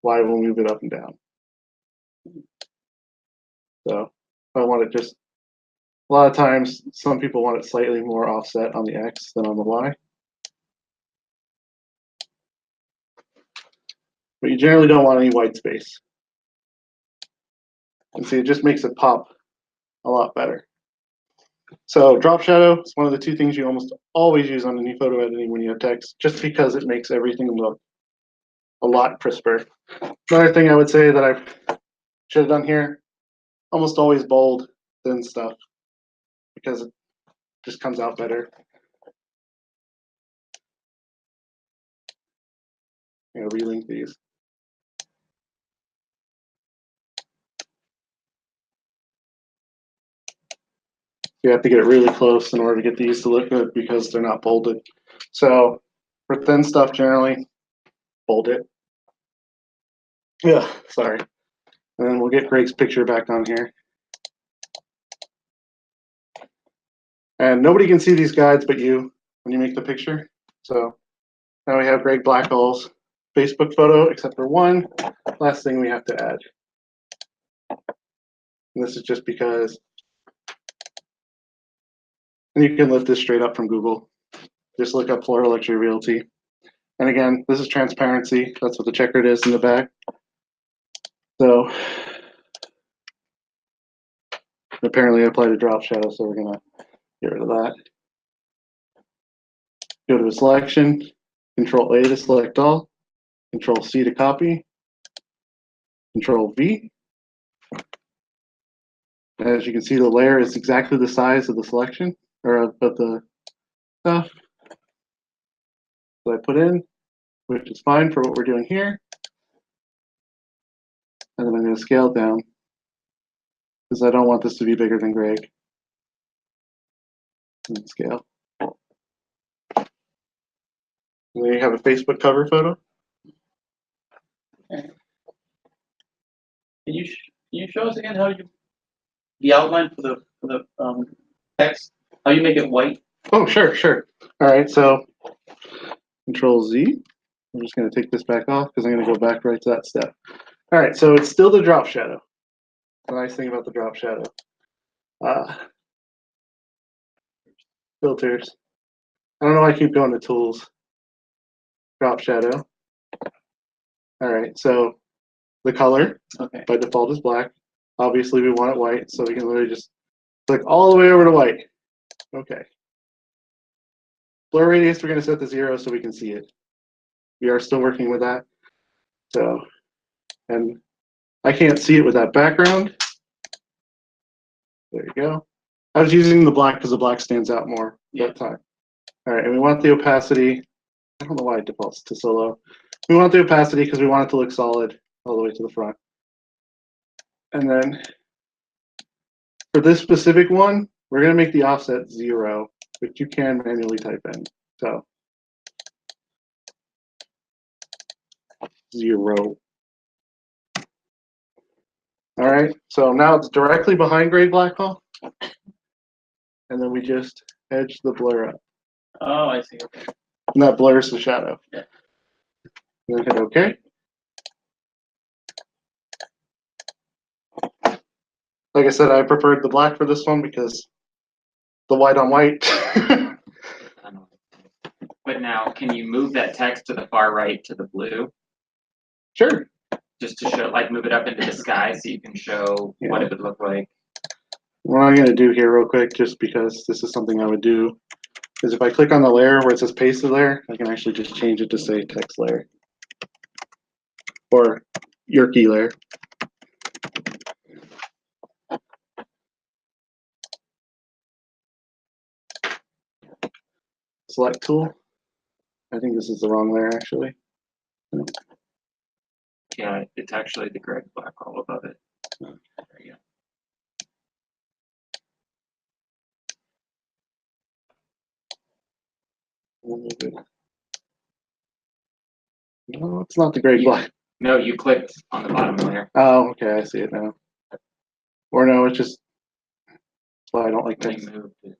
Y will move it up and down. So if I want it just, a lot of times some people want it slightly more offset on the X than on the Y. But you generally don't want any white space. And see, it just makes it pop a lot better. So drop shadow is one of the two things you almost always use on any photo editing when you have text, just because it makes everything look a lot crisper. Another thing I would say that I should have done here, almost always bold thin stuff, because it just comes out better. I'm gonna relink these. You have to get it really close in order to get these to look good because they're not bolded. So for thin stuff, generally, bold it. Yeah, sorry. And then we'll get Greg's picture back on here. And nobody can see these guides but you when you make the picture. So now we have Greg Blackhall's Facebook photo, except for one last thing we have to add. And this is just because, and you can lift this straight up from Google. Just look up Florida Luxury Realty. And again, this is transparency. That's what the checkered is in the back. So apparently I applied a drop shadow, so we're gonna get rid of that. Go to a selection, Control A to select all, Control C to copy, Control V. As you can see, the layer is exactly the size of the selection, or of the stuff that I put in, which is fine for what we're doing here. And then I'm going to scale it down because I don't want this to be bigger than Greg. And scale. And then you have a Facebook cover photo. Can you show us again how you the outline for the text? How you make it white? Oh, sure. All right, so Control Z. I'm just going to take this back off because I'm going to go back right to that step. All right, so it's still the drop shadow. The nice thing about the drop shadow. Filters. I don't know why I keep going to tools. Drop shadow. All right, so the color by default is black. Obviously, we want it white, so we can literally just click all the way over to white. Okay. Blur radius, we're going to set to 0 so we can see it. We are still working with that. So, and I can't see it with that background. There you go. I was using the black because the black stands out more that time. All right, and we want the opacity. I don't know why it defaults to so low. We want the opacity because we want it to look solid all the way to the front. And then for this specific one, we're going to make the offset 0, which you can manually type in. So 0. All right, so now it's directly behind Greg Blackhall. And then we just edge the blur up. Oh, I see. Okay. And that blurs the shadow. Yeah. And then hit OK. Like I said, I preferred the black for this one because the white on white. But now, can you move that text to the far right to the blue? Sure. Just to show, like, move it up into the sky so you can show what it would look like. What I'm going to do here real quick, just because this is something I would do, is if I click on the layer where it says pasted layer, I can actually just change it to say text layer. Or your key layer. Select tool. I think this is the wrong layer actually. Yeah, it's actually the Greg Blackhall above it. There you go. We'll move it. No, it's not the gray black. No, you clicked on the bottom layer. Oh, okay, I see it now. Or no, it's just that's why I don't like When text. you moved it.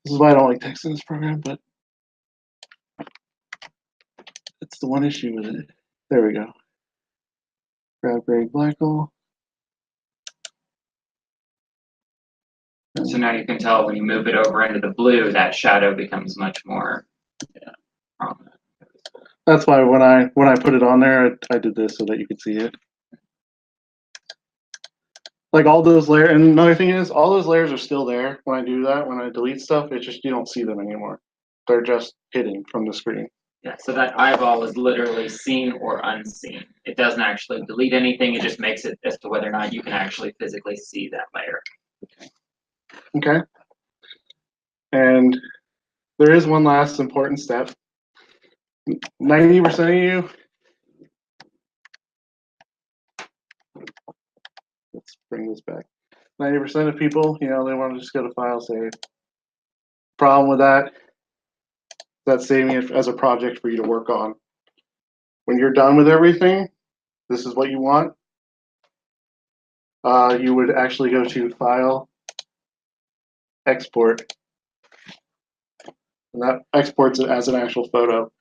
This is why I don't like text in this program, but that's the one issue with it. There we go. Grab gray black hole. So now you can tell when you move it over into the blue, that shadow becomes much more prominent. That's why when I put it on there, I did this so that you could see it. Like all those layers, and another thing is, all those layers are still there when I do that. When I delete stuff, it's just you don't see them anymore. They're just hidden from the screen. Yeah, so that eyeball is literally seen or unseen. It doesn't actually delete anything, it just makes it as to whether or not you can actually physically see that layer. Okay. And there is one last important step. 90% of you, let's bring this back. 90% of people, they want to just go to file save. Problem with that, that's saving it as a project for you to work on. When you're done with everything, this is what you want. You would actually go to File, Export, and that exports it as an actual photo.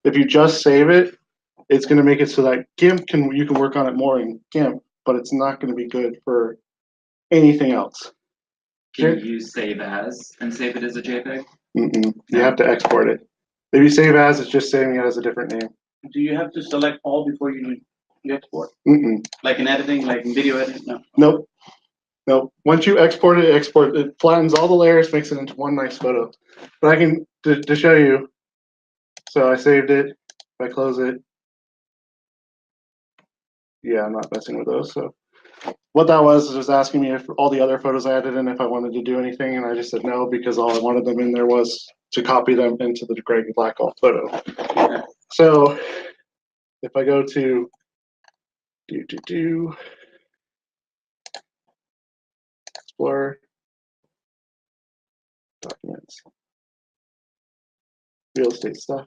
If you just save it, it's going to make it so that Gimp you can work on it more in Gimp, but it's not going to be good for anything else. Can you use save as and save it as a JPEG? You have to export it. If you save as, it's just saving it as a different name. Do you have to select all before you export? Like in editing, like in video editing? No. Nope. Once you export it, it flattens all the layers, makes it into one nice photo. But I can, to show you, so I saved it, if I close it, yeah, I'm not messing with those. So what that was just asking me if all the other photos I added in, if I wanted to do anything, and I just said no, because all I wanted them in there was to copy them into the gray and black hole photo. So if I go to Explorer, Documents, Real Estate Stuff.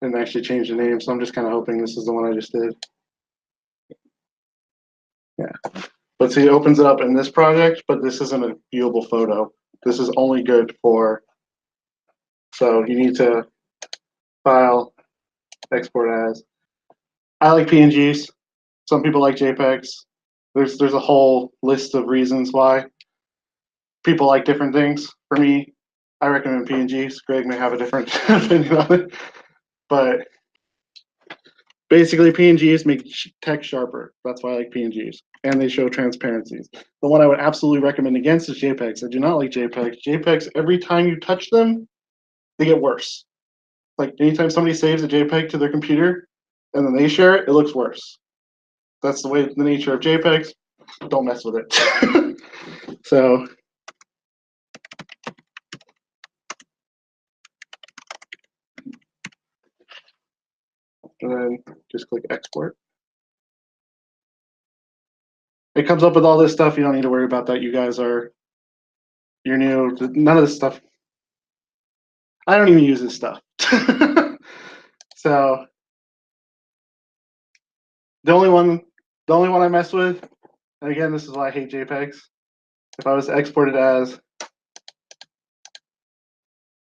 And actually change the name, so I'm just kind of hoping this is the one I just did. Yeah. But see, it opens it up in this project, but this isn't a viewable photo. This is only good for, so you need to file, export as. I like PNGs. Some people like JPEGs. There's a whole list of reasons why people like different things. For me, I recommend PNGs. Greg may have a different opinion on it. But basically, PNGs make text sharper. That's why I like PNGs. And they show transparencies. The one I would absolutely recommend against is JPEGs. I do not like JPEGs. JPEGs, every time you touch them, they get worse. Like anytime somebody saves a JPEG to their computer and then they share it, it looks worse. That's the way, the nature of JPEGs. Don't mess with it. So, and then just click export. It comes up with all this stuff. You don't need to worry about that. You're new. None of this stuff. I don't even use this stuff. So the only one I mess with, and again, this is why I hate JPEGs. If I was to export it as,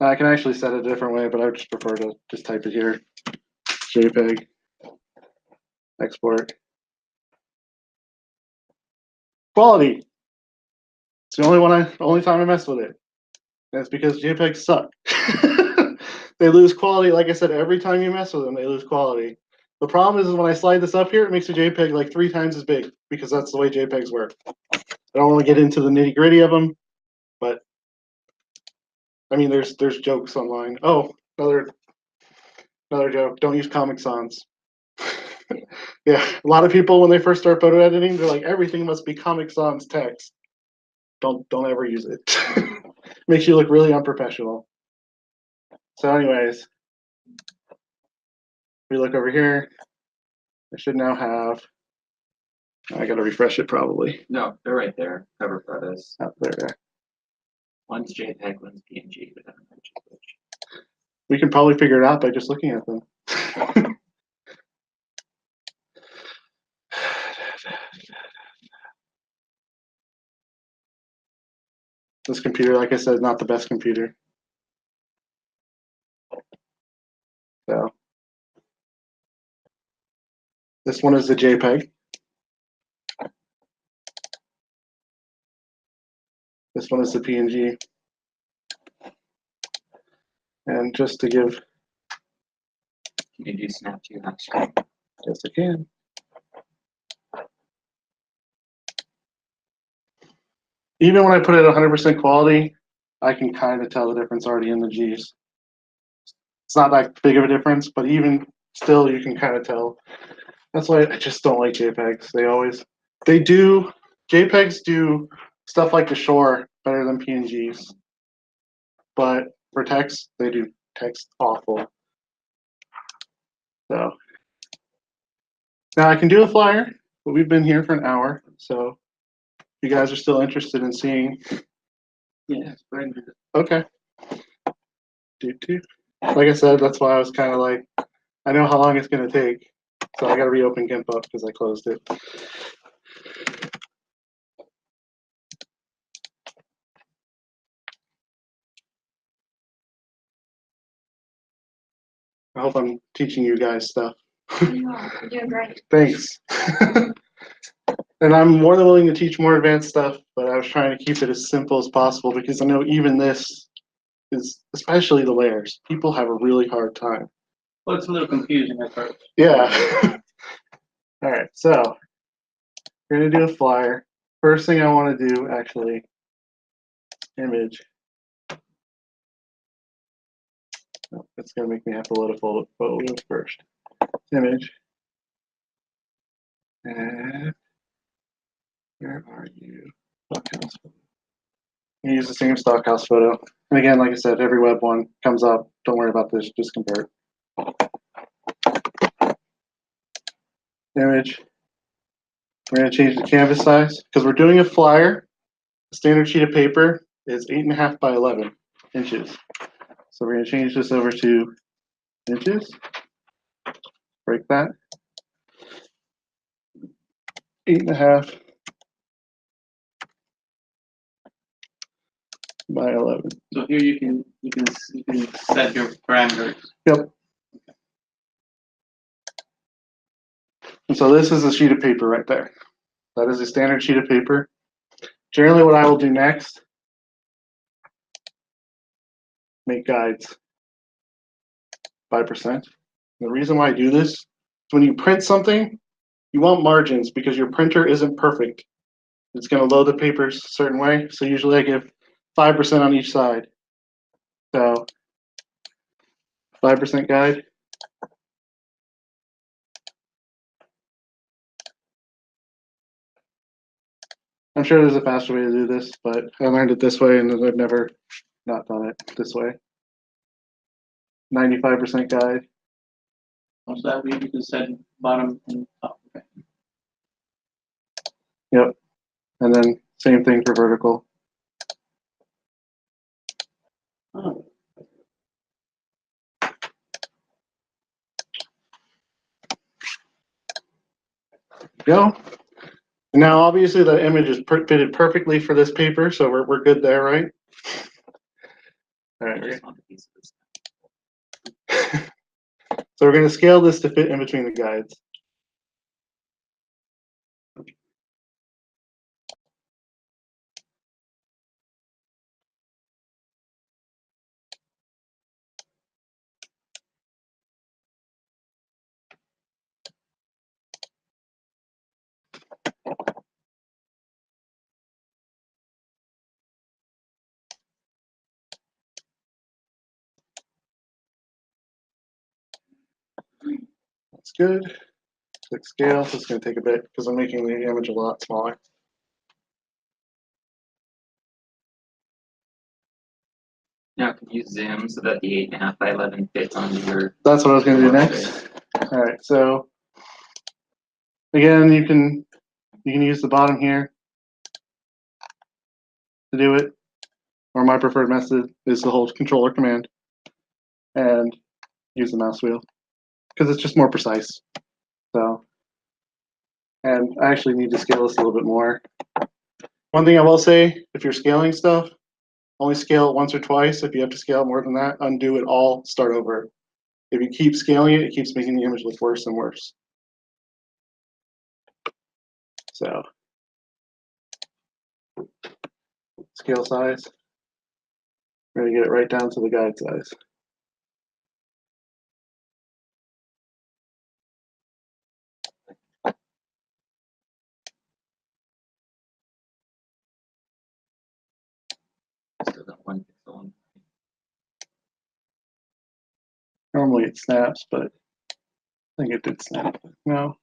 I can actually set it a different way, but I would just prefer to just type it here. JPEG, export. Quality. It's the only time I mess with it. And it's because JPEGs suck. They lose quality. Like I said, every time you mess with them, they lose quality. The problem is when I slide this up here, it makes a JPEG like 3 times as big because that's the way JPEGs work. I don't want to get into the nitty gritty of them, but I mean, there's jokes online. Oh, another joke. Don't use Comic Sans. Yeah, a lot of people when they first start photo editing, they're like, everything must be Comic Sans text. Don't ever use it. Makes you look really unprofessional. So anyways, we look over here. I should now have, I gotta refresh it probably. No, they're right there. Cover photos. Oh, there. One's JPEG, one's PNG, but I don't mention which. We can probably figure it out by just looking at them. This computer, like I said, is not the best computer. So this one is the JPEG. This one is the PNG. And just to give, Can you do snap to on screen? yes I can. Even when I put it at 100% quality, I can kind of tell the difference already in the G's. It's not that big of a difference, but even still, you can kind of tell. That's why I just don't like JPEGs. JPEGs do stuff like the shore better than PNGs. But for text, they do text awful. So now I can do a flyer, but we've been here for an hour. So if you guys are still interested in seeing, Yeah, it's very good. okay. Like I said, that's why I was kind of like, I know how long it's going to take. So I got to reopen Gimp up because I closed it. I hope I'm teaching you guys stuff. You are, you're doing great. Thanks. And I'm more than willing to teach more advanced stuff, but I was trying to keep it as simple as possible because I know even this is, especially the layers, people have a really hard time. Well, it's a little confusing at first. Yeah. All right, so we're gonna do a flyer. First thing I want to do, actually, image. Oh, it's gonna make me have to load a photo first. Image. And where are you? Stockhouse photo. You use the same stockhouse photo. And again, like I said, every web one comes up. Don't worry about this, just convert. Image. We're going to change the canvas size because we're doing a flyer. The standard sheet of paper is 8.5 by 11 inches. So we're going to change this over to inches. Break that. 8.5 by 11. So here you can set your parameters. Yep. And so this is a sheet of paper right there. That is a standard sheet of paper. Generally what I will do next, make guides by percent. The reason why I do this is when you print something, you want margins because your printer isn't perfect. It's going to load the papers a certain way. So usually I give 5% on each side. So 5% guide. I'm sure there's a faster way to do this, but I learned it this way and I've never not done it this way. 95% guide. So that way you can set bottom and top. Okay. Yep. And then same thing for vertical. Oh. Go. Now, obviously, the image is fitted perfectly for this paper, so we're good there, right? All I right. just want a piece of this. So we're going to scale this to fit in between the guides. That's good. Click scale. This is going to take a bit because I'm making the image a lot smaller. Now, can you zoom so that the 8.5 by 11 fits onto your? That's what I was gonna do next. All right, so again, you can use the bottom here to do it, or my preferred method is to hold Control or Command and use the mouse wheel because it's just more precise. So, and I actually need to scale this a little bit more. One thing I will say, if you're scaling stuff, only scale it once or twice. If you have to scale it more than that, undo it all, start over. If you keep scaling it, it keeps making the image look worse and worse. So, scale size. We're gonna get it right down to the guide size. So that 1 pixel. On. Normally it snaps, but I think it did snap. No.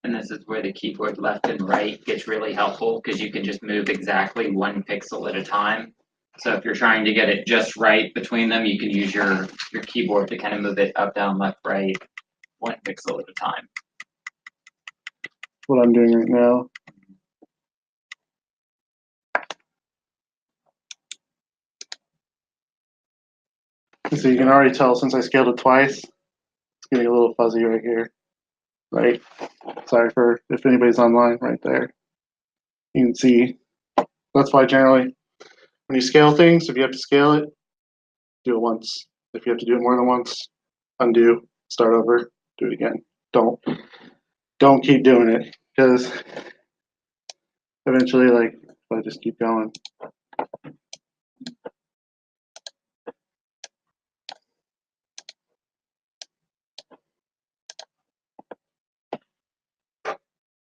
And this is where the keyboard left and right gets really helpful because you can just move exactly 1 pixel at a time. So if you're trying to get it just right between them, you can use your keyboard to kind of move it up, down, left, right, 1 pixel at a time. What I'm doing right now. So you can already tell since I scaled it twice, it's getting a little fuzzy right here. Right? Sorry for if anybody's online right there. You can see that's why generally when you scale things, if you have to scale it, do it once. If you have to do it more than once, undo, start over, do it again. Don't keep doing it because eventually, like, if I just keep going.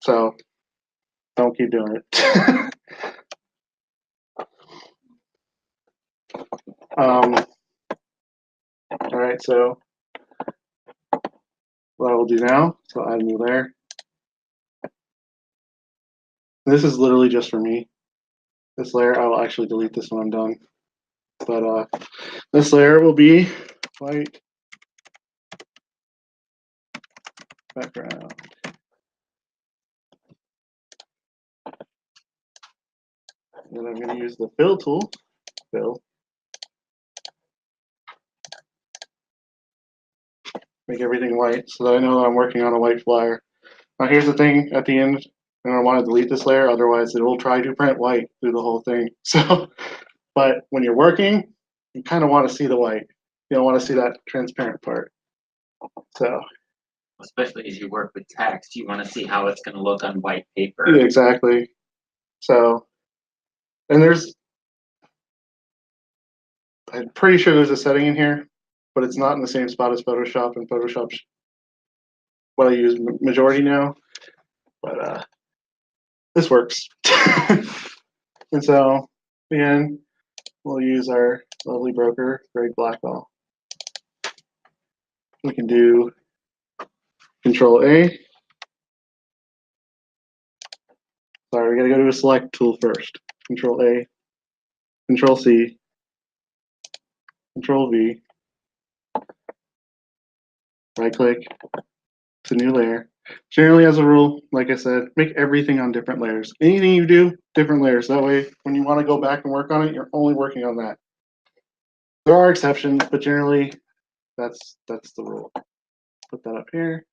So don't keep doing it. All right, so what I will do now, so add a new layer. This is literally just for me. This layer, I will actually delete this when I'm done. But this layer will be white background. Then I'm going to use the fill tool, fill, make everything white so that I know that I'm working on a white flyer. Now here's the thing at the end, and I want to delete this layer, otherwise it will try to print white through the whole thing. So, but when you're working, you kind of want to see the white. You don't want to see that transparent part. So. Especially as you work with text, you want to see how it's going to look on white paper. Yeah, exactly. So, and I'm pretty sure there's a setting in here, but it's not in the same spot as Photoshop, and Photoshop's what I use majority now. But this works. And so, again, we'll use our lovely broker, Greg Blackwell. We can do Control A. Sorry, we gotta go to a select tool first. Control A, Control C, Control V. Right click. It's a new layer. Generally, as a rule, like I said, make everything on different layers. Anything you do, different layers. That way, when you want to go back and work on it, you're only working on that. There are exceptions, but generally, that's the rule. Put that up here.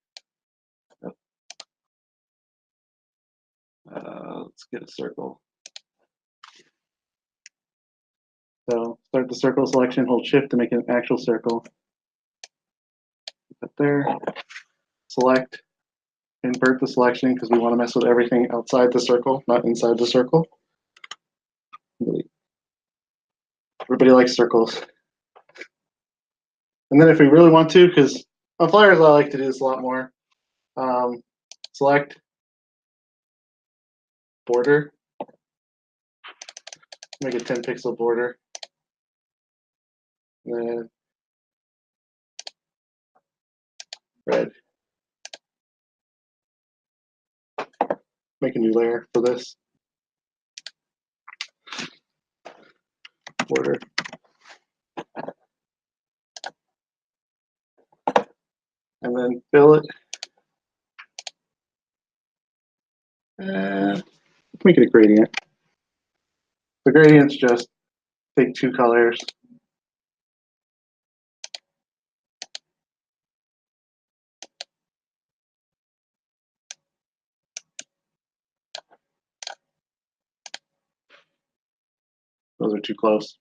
Let's get a circle. So start the circle selection, hold shift to make an actual circle. Put that there. Select, invert the selection because we want to mess with everything outside the circle, not inside the circle. Everybody likes circles. And then if we really want to, because on flyers I like to do this a lot more, select border, make a 10 pixel border. And then red. Make a new layer for this. Border. And then fill it. Make it a gradient. The gradients just take 2 colors. Those are too close.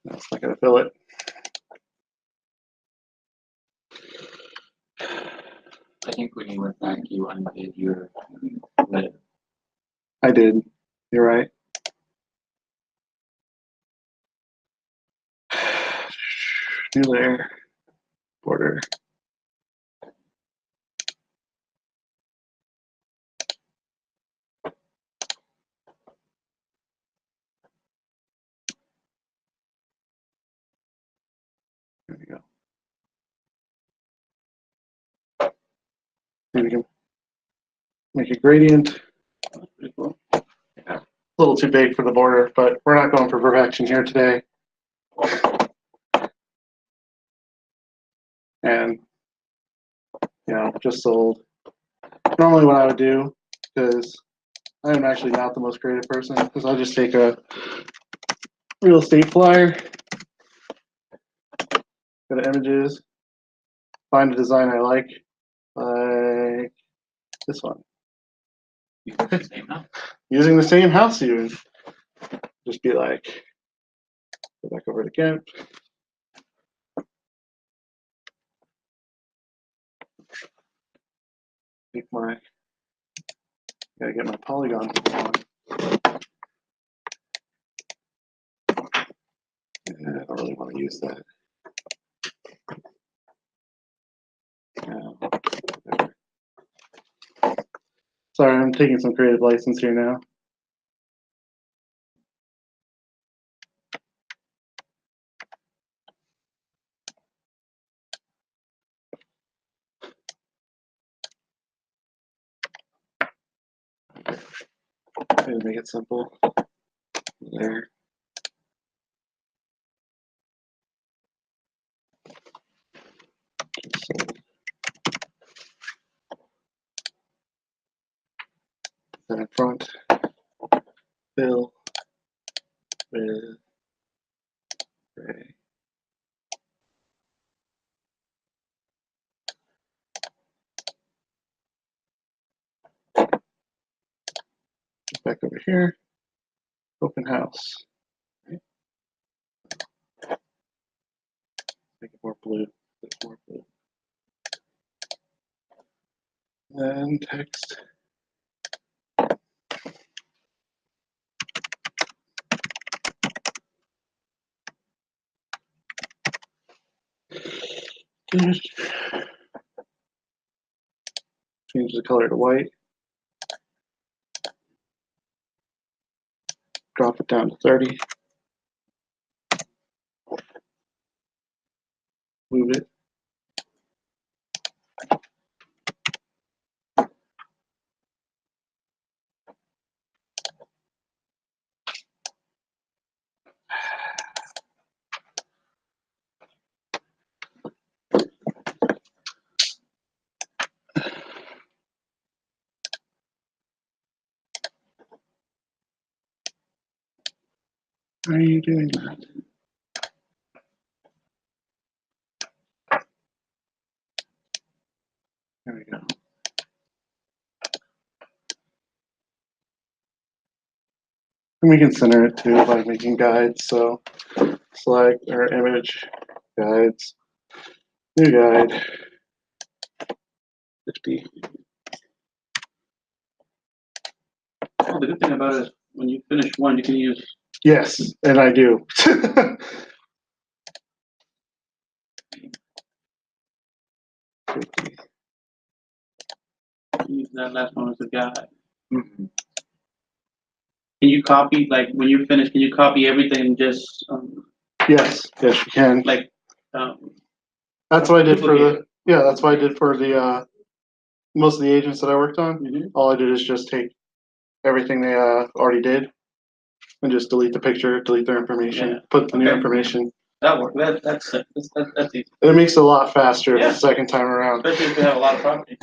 That's not going to fill it. I think when you went back, you undid your lid. I did. You're right. New layer. Border. There we go. Maybe we can make a gradient. Pretty cool. Yeah. A little too big for the border, but we're not going for perfection here today. And just sold. Normally what I would do, because I am actually not the most creative person, is I'll just take a real estate flyer, go to images, find a design I like this one. Using the same house even. Just be like, go back over to Gimp. Take my, gotta get my polygon on. I don't really want to use that. Sorry, I'm taking some creative license here now. Try to make it simple. There. Then in front, fill with gray. Back over here, open house. Right. Make it more blue. More blue. And text. Change the color to white. Drop it down to 30. Move it. Why are you doing that? There we go. And we can center it too by making guides. So select our image, guides, new guide, 50. Well, the good thing about it is when you finish one, you can use. Yes, and I do. that last one was the guy. Mhm. Can you copy, like, when you're finished, can you copy everything and just, Yes, you can. like, um, That's what I did for the, duplicate yeah, that's what I did for the, most of the agents that I worked on. mhm. All I did is just take everything they, already did and just delete the picture, delete their information, Yeah. put the new Okay. information. That worked, that's easy, It makes it a lot faster Yeah. the second time around. especially if you have a lot of property.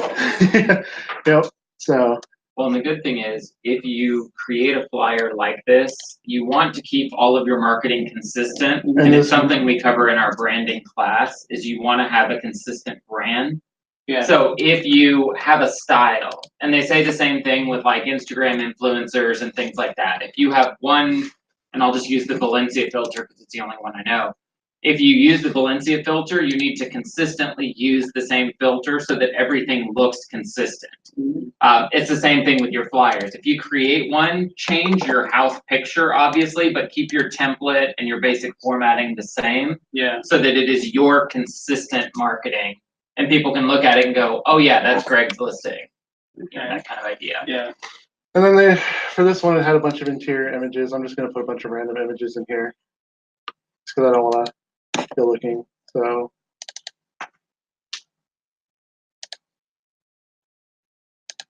Yep, so, Well, and the good thing is, if you create a flyer like this, you want to keep all of your marketing consistent. And And it's this one- something we cover in our branding class, is you wanna have a consistent brand. Yeah, So if you have a style, and they say the same thing with like Instagram influencers and things like that, if you have one, and I'll just use the Valencia filter because it's the only one I know. If you use the Valencia filter, you need to consistently use the same filter so that everything looks consistent. mhm. It's the same thing with your flyers. If you create one, change your house picture, obviously, but keep your template and your basic formatting the same Yeah, so that it is your consistent marketing. And people can look at it and go, oh yeah, that's Greg's listing. You know, okay, that kind of idea. yeah, and then they, for this one, it had a bunch of interior images. I'm just gonna put a bunch of random images in here. Just cause I don't wanna go looking, so.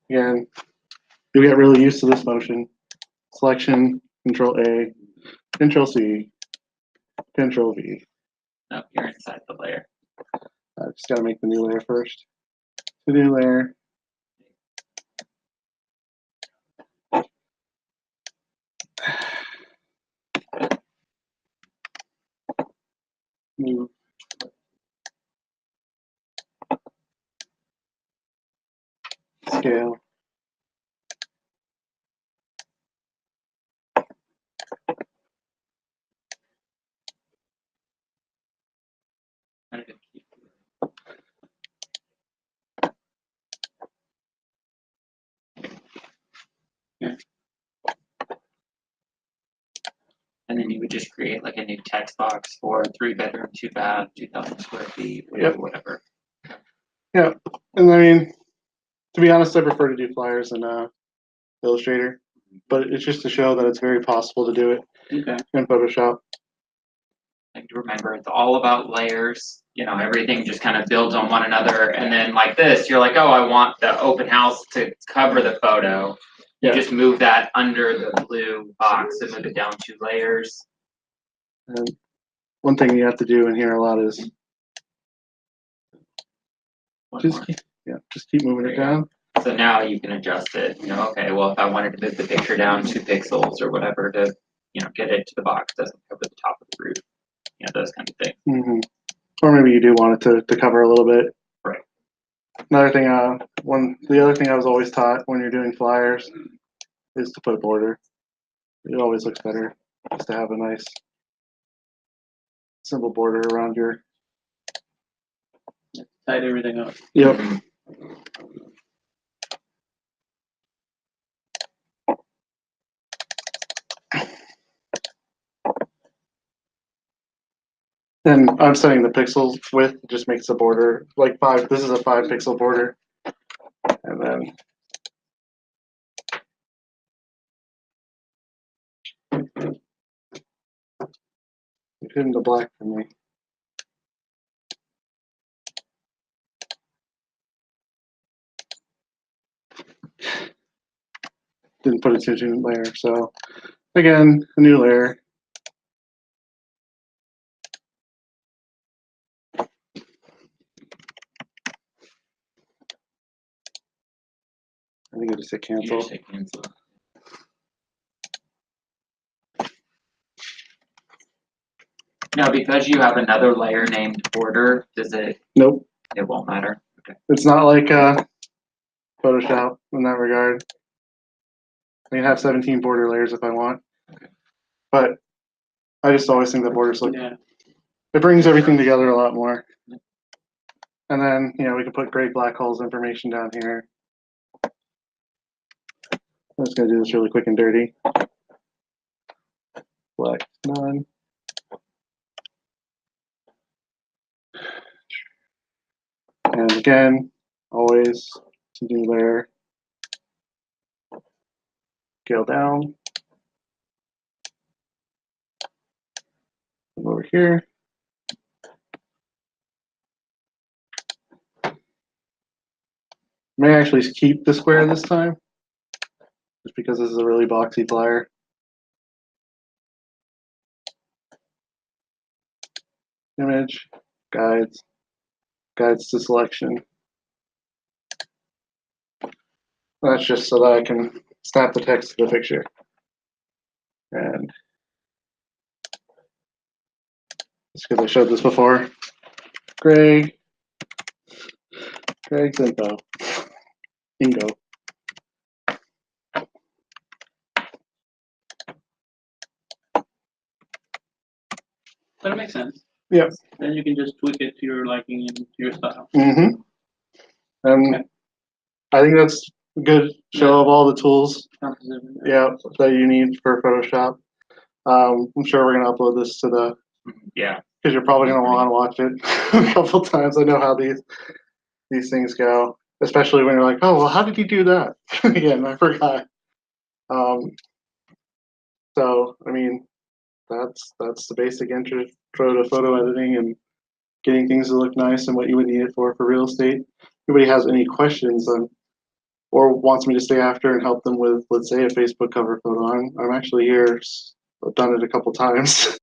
Again, you get really used to this motion. Selection, Control A, Control C, Control V. No, you're inside the layer. I just gotta make the new layer first. The new layer. Move. Scale. Kind of keep- Yeah. And then you would just create like a new text box for 3-bedroom, 2-bath, 2,000 square feet, Yep. whatever. And I mean, to be honest, I prefer to do flyers in Illustrator, but it's just to show that it's very possible to do it okay, in Photoshop. Like remember, it's all about layers. You know, everything just kind of builds on one another. And then like this, you're like, oh, I want the open house to cover the photo. You Yeah. just move that under the blue box and move it down 2 layers. And one thing you have to do in here a lot is One just more. just keep moving There it you go. down. So now you can adjust it. You know, okay, well, if I wanted to move the picture down 2 pixels or whatever to, you know, get it to the box, doesn't cover the top of the roof. You know, those kind of things. Hmm. Or maybe you do want it to cover a little bit. Right. Another thing, the other thing I was always taught when you're doing flyers is to put a border. It always looks better just to have a nice simple border around your. tied everything up. Yep. Mhm. And I'm setting the pixels width, just makes the border like 5. This is a 5-pixel border. And then you're hitting the black for me. Didn't put it to a new layer. So again, a new layer. I think I just hit You cancel. just hit cancel. Now, because you have another layer named border, Nope. it won't matter? Okay. It's not like Photoshop in that regard. I can have 17 border layers if I want. But I just always think the borders look, Yeah, it brings everything together a lot more. And then, you know, we can put gray black holes information down here. I'm just gonna do this really quick and dirty. Black, none. And again, always to do layer. scale down. Come over here. May actually keep the square this time, just because this is a really boxy flyer. Image, guides, guides to selection. That's just so that I can snap the text to the picture. And just because I showed this before, Greg's info. Bingo. That makes sense. Yep. Then you can just tweak it to your liking and to your style. Mm-hmm. And Okay. I think that's a good show of all the tools, yeah, that you need for Photoshop. I'm sure we're gonna upload this to the, Yeah. because you're probably gonna want to watch it a couple times. I know how these things go, especially when you're like, oh well, how did you do that? Again, I forgot. So I mean, that's the basic intro to photo editing and getting things to look nice and what you would need it for real estate. If anybody has any questions on, or wants me to stay after and help them with, let's say, a Facebook cover photo, I'm actually here. I've done it a couple times.